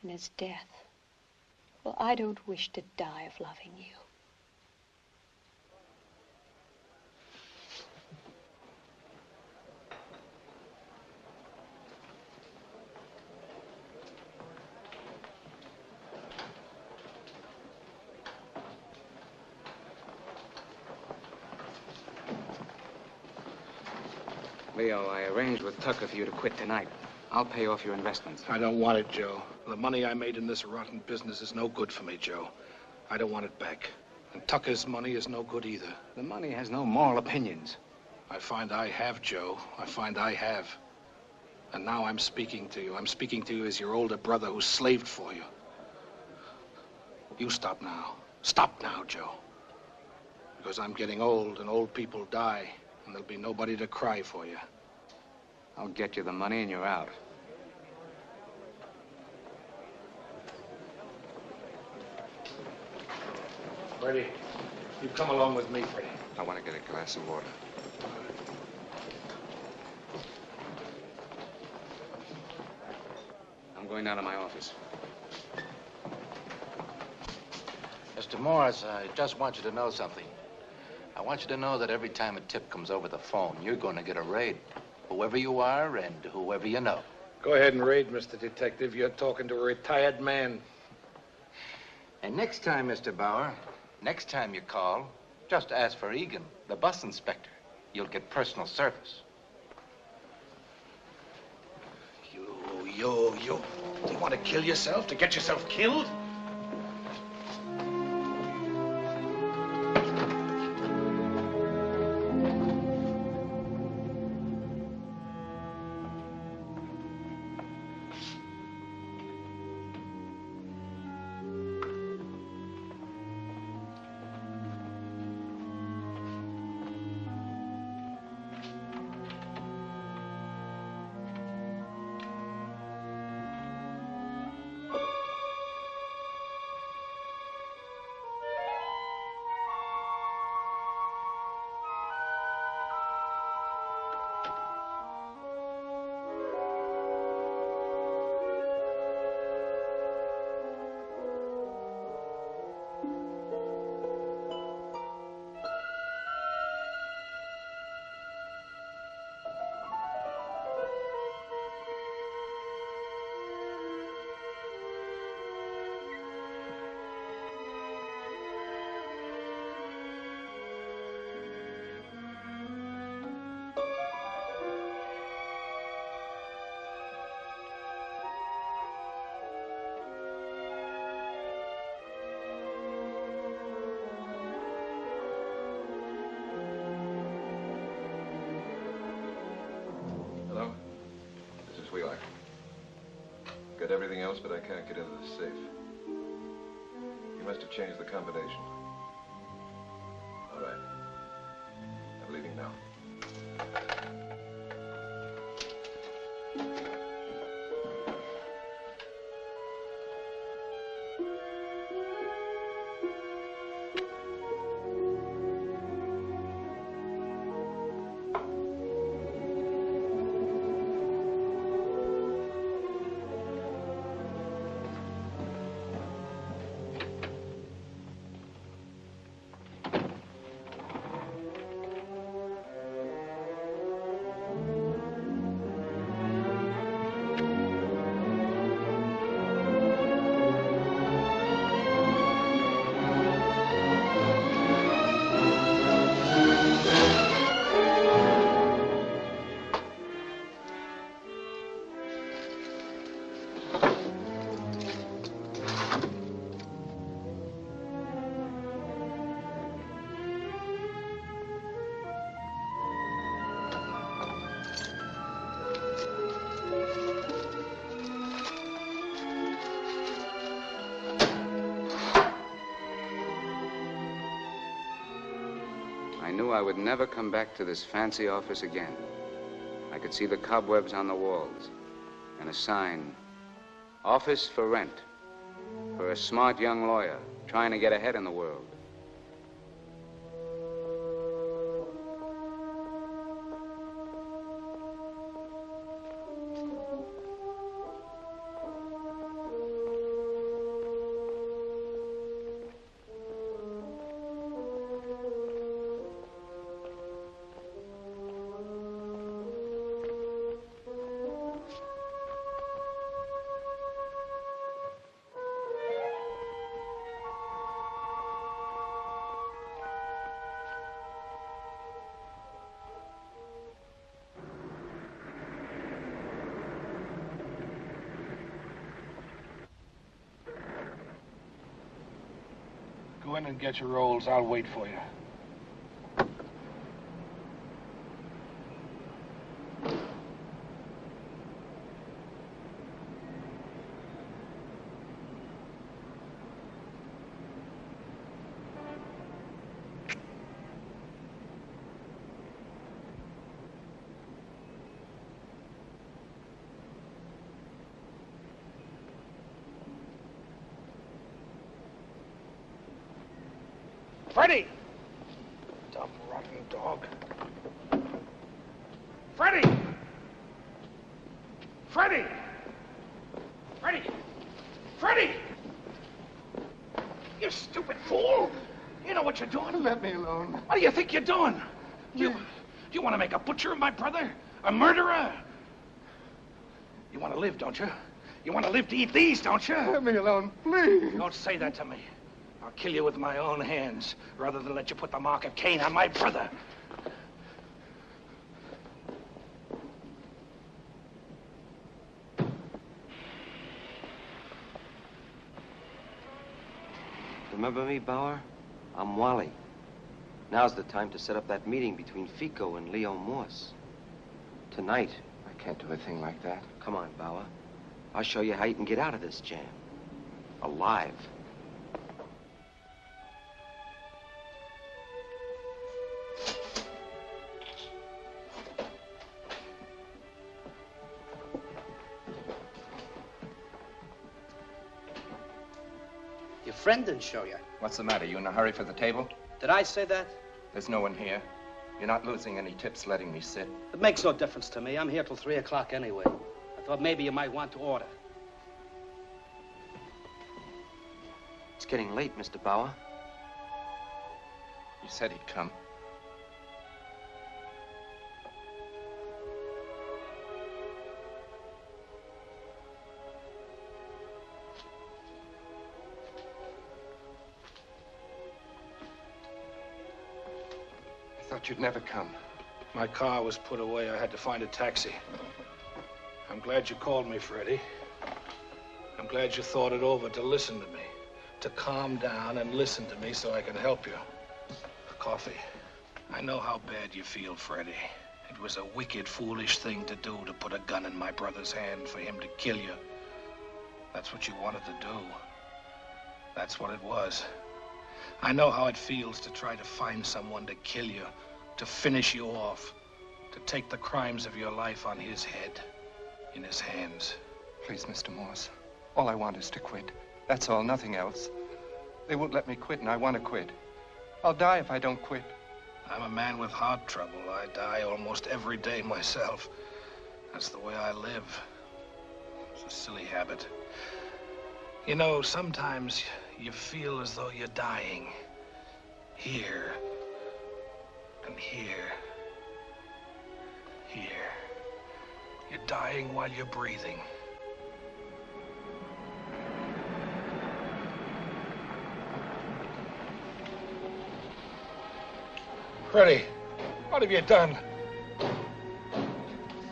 And his death. Well, I don't wish to die of loving you. Leo, I arranged with Tucker for you to quit tonight. I'll pay off your investments. I don't want it, Joe. The money I made in this rotten business is no good for me, Joe. I don't want it back. And Tucker's money is no good either. The money has no moral opinions. I find I have, Joe. I find I have. And now I'm speaking to you. I'm speaking to you as your older brother who slaved for you. You stop now. Stop now, Joe. Because I'm getting old and old people die. And there'll be nobody to cry for you. I'll get you the money and you're out. Freddie, you come along with me, Freddie. I want to get a glass of water. I'm going down to my office. Mr. Morris, I just want you to know something. I want you to know that every time a tip comes over the phone, you're going to get a raid. Whoever you are and whoever you know. Go ahead and raid, Mr. Detective. You're talking to a retired man. And next time, Mr. Bauer, next time you call, just ask for Egan, the bus inspector. You'll get personal service. You. Do you want to kill yourself? To get yourself killed? Got everything else, but I can't get into the safe. You must have changed the combination. All right. I'm leaving now. I knew I would never come back to this fancy office again. I could see the cobwebs on the walls and a sign, office for rent, for a smart young lawyer trying to get ahead in the world. Go in and get your rolls. I'll wait for you. Freddie! Dumb, rotten dog. Freddie! Freddie! Freddie! Freddie! You stupid fool! You know what you're doing? Let me alone. What do you think you're doing? Do you want to make a butcher of my brother? A murderer? You want to live, don't you? You want to live to eat these, don't you? Let me alone, please. Don't say that to me. I'll kill you with my own hands, rather than let you put the mark of Cain on my brother. Remember me, Bauer? I'm Wally. Now's the time to set up that meeting between Fico and Leo Morse. Tonight. I can't do a thing like that. Come on, Bauer. I'll show you how you can get out of this jam. Alive. Your friend didn't show you. What's the matter? You in a hurry for the table? Did I say that? There's no one here. You're not losing any tips letting me sit. It makes no difference to me. I'm here till 3 o'clock anyway. I thought maybe you might want to order. It's getting late, Mr. Bauer. You said he'd come. I thought you'd never come. My car was put away. I had to find a taxi. I'm glad you called me, Freddie. I'm glad you thought it over to listen to me. To calm down and listen to me so I can help you. Coffee. I know how bad you feel, Freddie. It was a wicked, foolish thing to do, to put a gun in my brother's hand for him to kill you. That's what you wanted to do. That's what it was. I know how it feels to try to find someone to kill you, to finish you off, to take the crimes of your life on his head, in his hands. Please, Mr. Morse. All I want is to quit. That's all, nothing else. They won't let me quit, and I want to quit. I'll die if I don't quit. I'm a man with heart trouble. I die almost every day myself. That's the way I live. It's a silly habit. You know, sometimes you feel as though you're dying. Here. And here. Here. You're dying while you're breathing. Freddie, what have you done?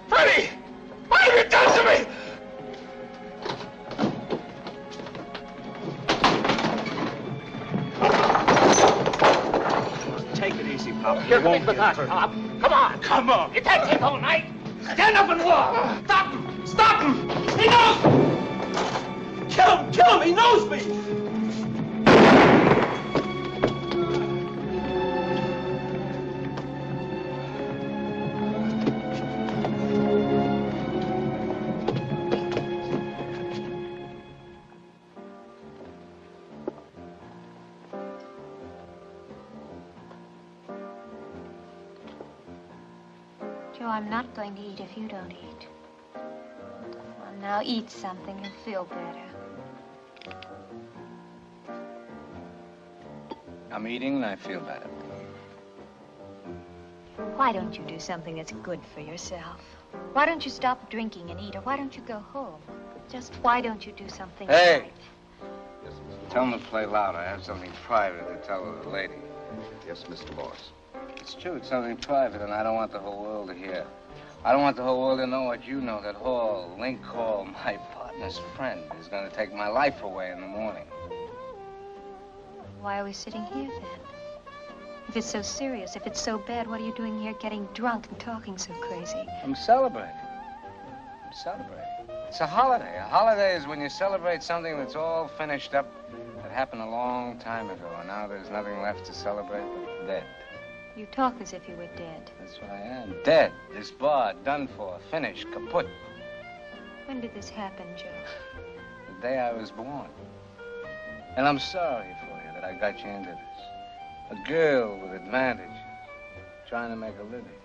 Freddie! What have you done to me? Take it easy, Pop. You're coming with us, Pop. Come on. Come on. You can't take all night. Stand up and walk. Stop him. Stop him. He knows. Kill him. Kill him. He knows me. Joe, I'm not going to eat if you don't eat. Well, now eat something and feel better. I'm eating and I feel better. Why don't you do something that's good for yourself? Why don't you stop drinking and eat, or why don't you go home? Just why don't you do something Hey! right? Tell them to play loud. I have something private to tell the lady. Yes, Mr. Morse. It's true, it's something private, and I don't want the whole world to hear. I don't want the whole world to know what you know, that Hall, Link Hall, my partner's friend, is going to take my life away in the morning. Why are we sitting here, then? If it's so serious, if it's so bad, what are you doing here getting drunk and talking so crazy? I'm celebrating. I'm celebrating. It's a holiday. A holiday is when you celebrate something that's all finished up, that happened a long time ago, and now there's nothing left to celebrate but dead. You talk as if you were dead. That's what I am. Dead. Disbarred, done for, finished, kaput. When did this happen, Joe? The day I was born. And I'm sorry for you that I got you into this. A girl with advantages, trying to make a living.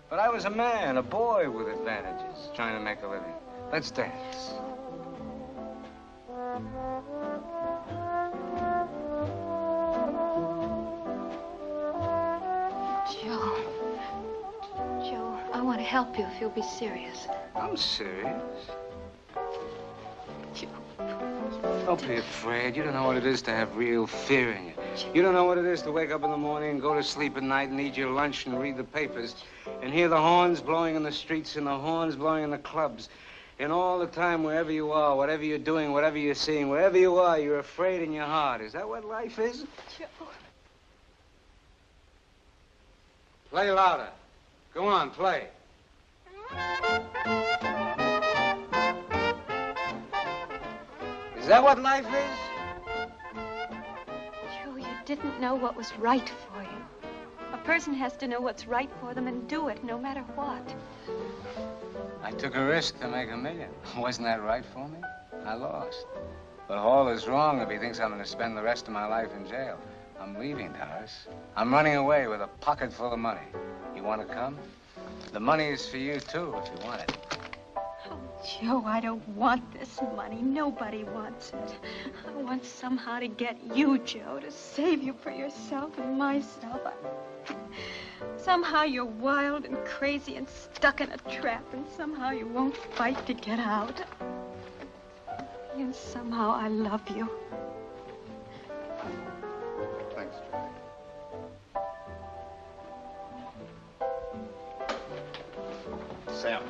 But I was a man, a boy with advantages, trying to make a living. Let's dance. Joe, I want to help you if you'll be serious. I'm serious. Don't be afraid. You don't know what it is to have real fear in you. You don't know what it is to wake up in the morning and go to sleep at night and eat your lunch and read the papers and hear the horns blowing in the streets and the horns blowing in the clubs. And all the time, wherever you are, whatever you're doing, whatever you're seeing, wherever you are, you're afraid in your heart. Is that what life is? Joe. Play louder. Go on, play. Is that what life is? Joe, you didn't know what was right for you. A person has to know what's right for them and do it, no matter what. I took a risk to make $1 million. Wasn't that right for me? I lost. But Hall is wrong if he thinks I'm going to spend the rest of my life in jail. I'm leaving, Doris. I'm running away with a pocket full of money. You want to come? The money is for you, too, if you want it. Oh, Joe, I don't want this money. Nobody wants it. I want somehow to get you, Joe, to save you for yourself and myself. Somehow you're wild and crazy and stuck in a trap, and somehow you won't fight to get out. And somehow I love you. Thanks, Joe. Sam.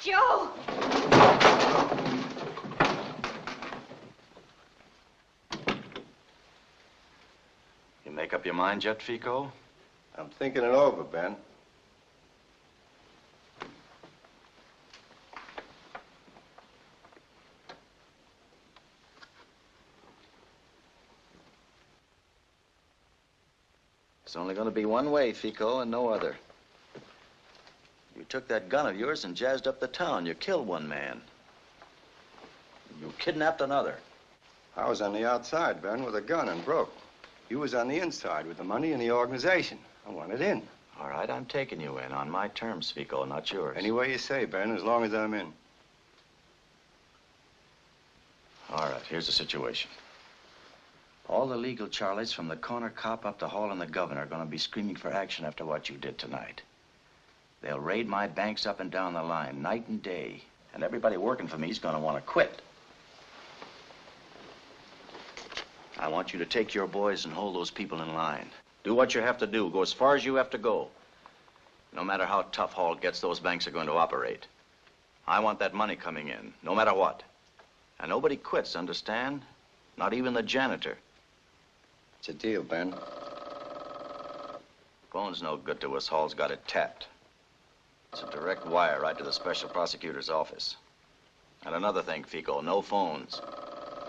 Joe! You make up your mind yet, Fico? I'm thinking it over, Ben. It's only going to be one way, Fico, and no other. You took that gun of yours and jazzed up the town. You killed one man. You kidnapped another. I was on the outside, Ben, with a gun and broke. You was on the inside with the money and the organization. I wanted in. All right, I'm taking you in on my terms, Fico, not yours. Any way you say, Ben, as long as I'm in. All right, here's the situation. All the legal Charlies from the corner cop up to Hall and the governor are going to be screaming for action after what you did tonight. They'll raid my banks up and down the line, night and day. And everybody working for me is going to want to quit. I want you to take your boys and hold those people in line. Do what you have to do. Go as far as you have to go. No matter how tough Hall gets, those banks are going to operate. I want that money coming in, no matter what. And nobody quits, understand? Not even the janitor. It's a deal, Ben. Phone's no good to us. Hall's got it tapped. It's a direct wire right to the special prosecutor's office. And another thing, Fico, no phones.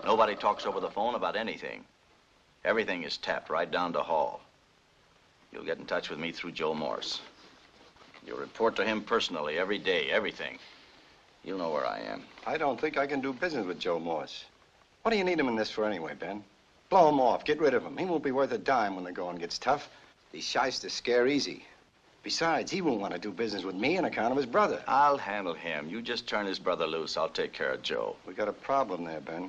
Nobody talks over the phone about anything. Everything is tapped right down to Hall. You'll get in touch with me through Joe Morse. You'll report to him personally every day, everything. You know where I am. I don't think I can do business with Joe Morse. What do you need him in this for anyway, Ben? Blow him off. Get rid of him. He won't be worth a dime when the going gets tough. These shysters scare easy. Besides, he won't want to do business with me on account of his brother. I'll handle him. You just turn his brother loose. I'll take care of Joe. We got a problem there, Ben.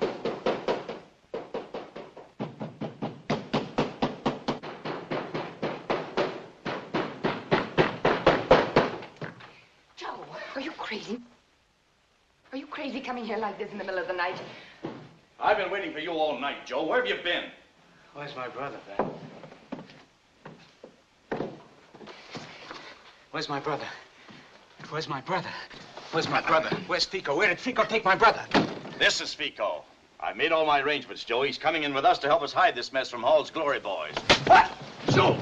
Joe, are you crazy? Are you crazy coming here like this in the middle of the night? I've been waiting for you all night, Joe. Where have you been? Where's my brother, Ben? Where's my brother? Where's my brother? Where's my brother? Where's Fico? Where did Fico take my brother? This is Fico. I've made all my arrangements, Joe. He's coming in with us to help us hide this mess from Hall's glory boys. What? Joe!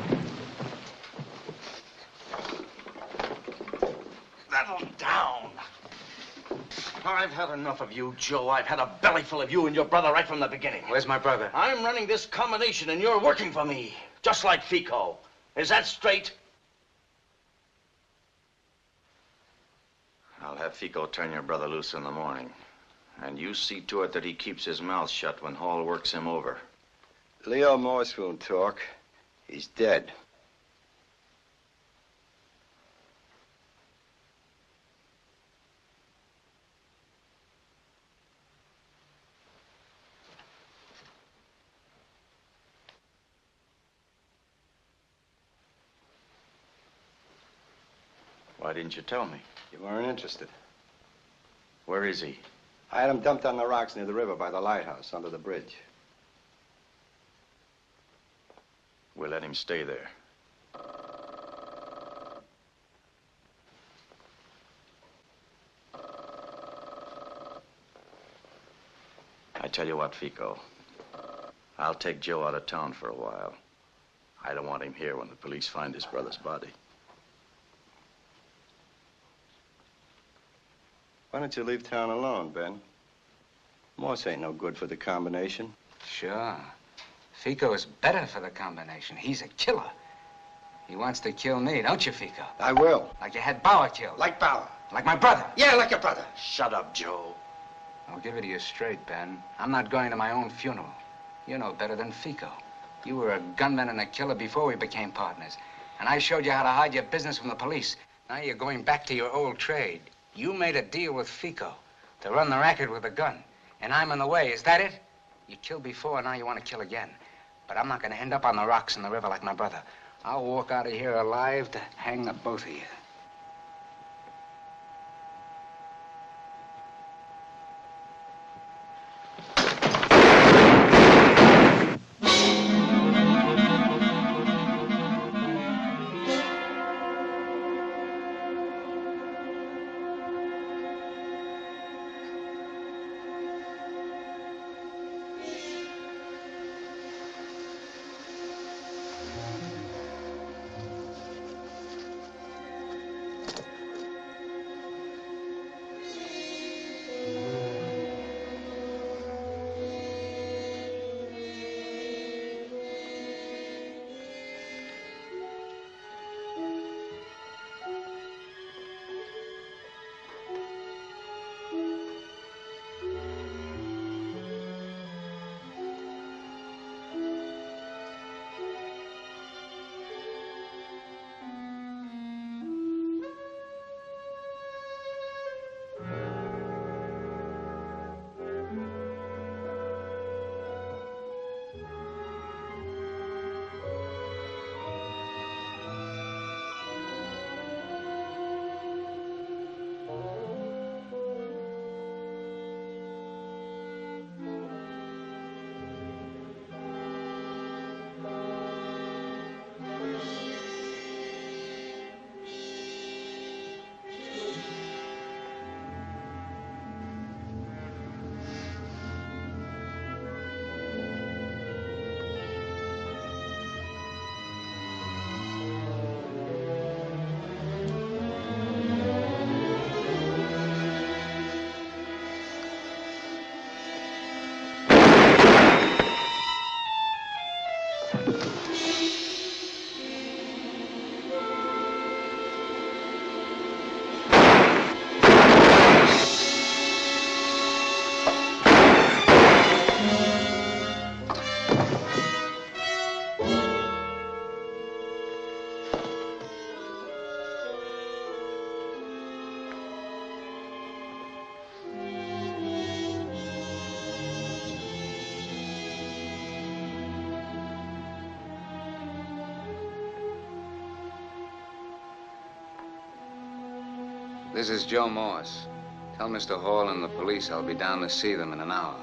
Settle down. I've had enough of you, Joe. I've had a bellyful of you and your brother right from the beginning. Where's my brother? I'm running this combination, and you're working for me, just like Fico. Is that straight? I'll have Fico turn your brother loose in the morning. And you see to it that he keeps his mouth shut when Hall works him over. Leo Morse won't talk. He's dead. Why didn't you tell me? You weren't interested. Where is he? I had him dumped on the rocks near the river by the lighthouse under the bridge. We'll let him stay there. I tell you what, Fico. I'll take Joe out of town for a while. I don't want him here when the police find his brother's body. Why don't you leave town alone, Ben? Morse ain't no good for the combination. Sure. Fico is better for the combination. He's a killer. He wants to kill me, don't you, Fico? I will. Like you had Bauer killed. Like Bauer. Like my brother. Yeah, like your brother. Shut up, Joe. I'll give it to you straight, Ben. I'm not going to my own funeral. You know better than Fico. You were a gunman and a killer before we became partners. And I showed you how to hide your business from the police. Now you're going back to your old trade. You made a deal with Fico to run the racket with a gun. And I'm in the way, is that it? You killed before, now you want to kill again. But I'm not going to end up on the rocks in the river like my brother. I'll walk out of here alive to hang the both of you. This is Joe Morse. Tell Mr. Hall and the police I'll be down to see them in an hour.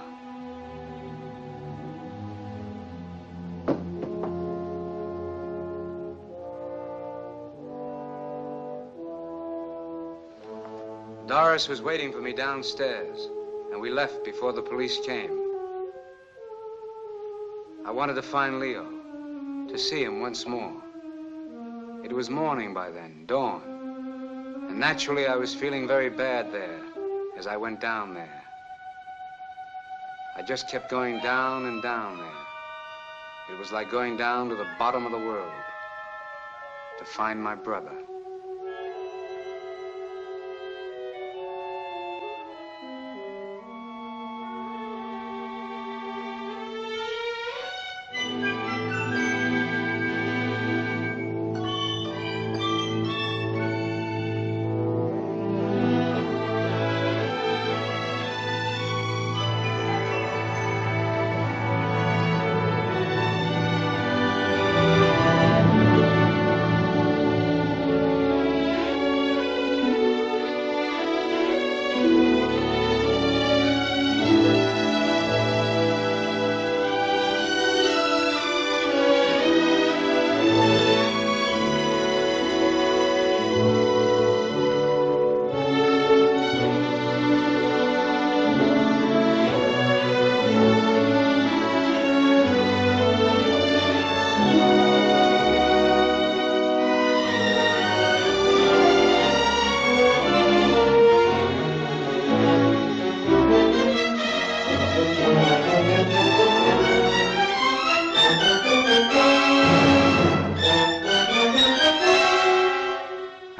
Doris was waiting for me downstairs, and we left before the police came. I wanted to find Leo, to see him once more. It was morning by then, dawn, and naturally I was feeling very bad there as I went down there. I just kept going down and down there. It was like going down to the bottom of the world to find my brother.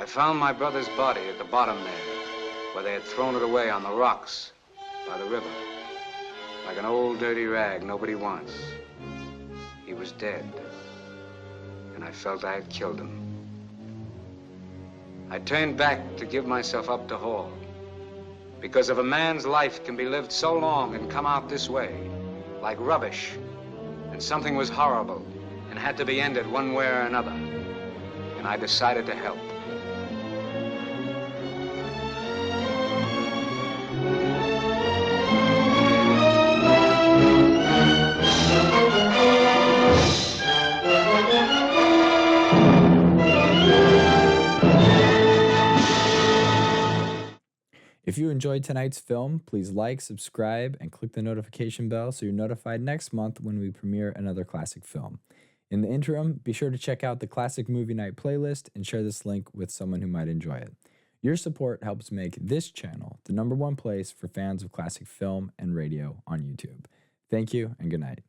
Found my brother's body at the bottom there, where they had thrown it away on the rocks by the river, like an old dirty rag nobody wants. He was dead, and I felt I had killed him. I turned back to give myself up to Hall, because if a man's life can be lived so long and come out this way, like rubbish, and something was horrible and had to be ended one way or another, and I decided to help. If you enjoyed tonight's film, please like, subscribe, and click the notification bell so you're notified next month when we premiere another classic film. In the interim, be sure to check out the Classic Movie Night playlist and share this link with someone who might enjoy it. Your support helps make this channel the #1 place for fans of classic film and radio on YouTube. Thank you and good night.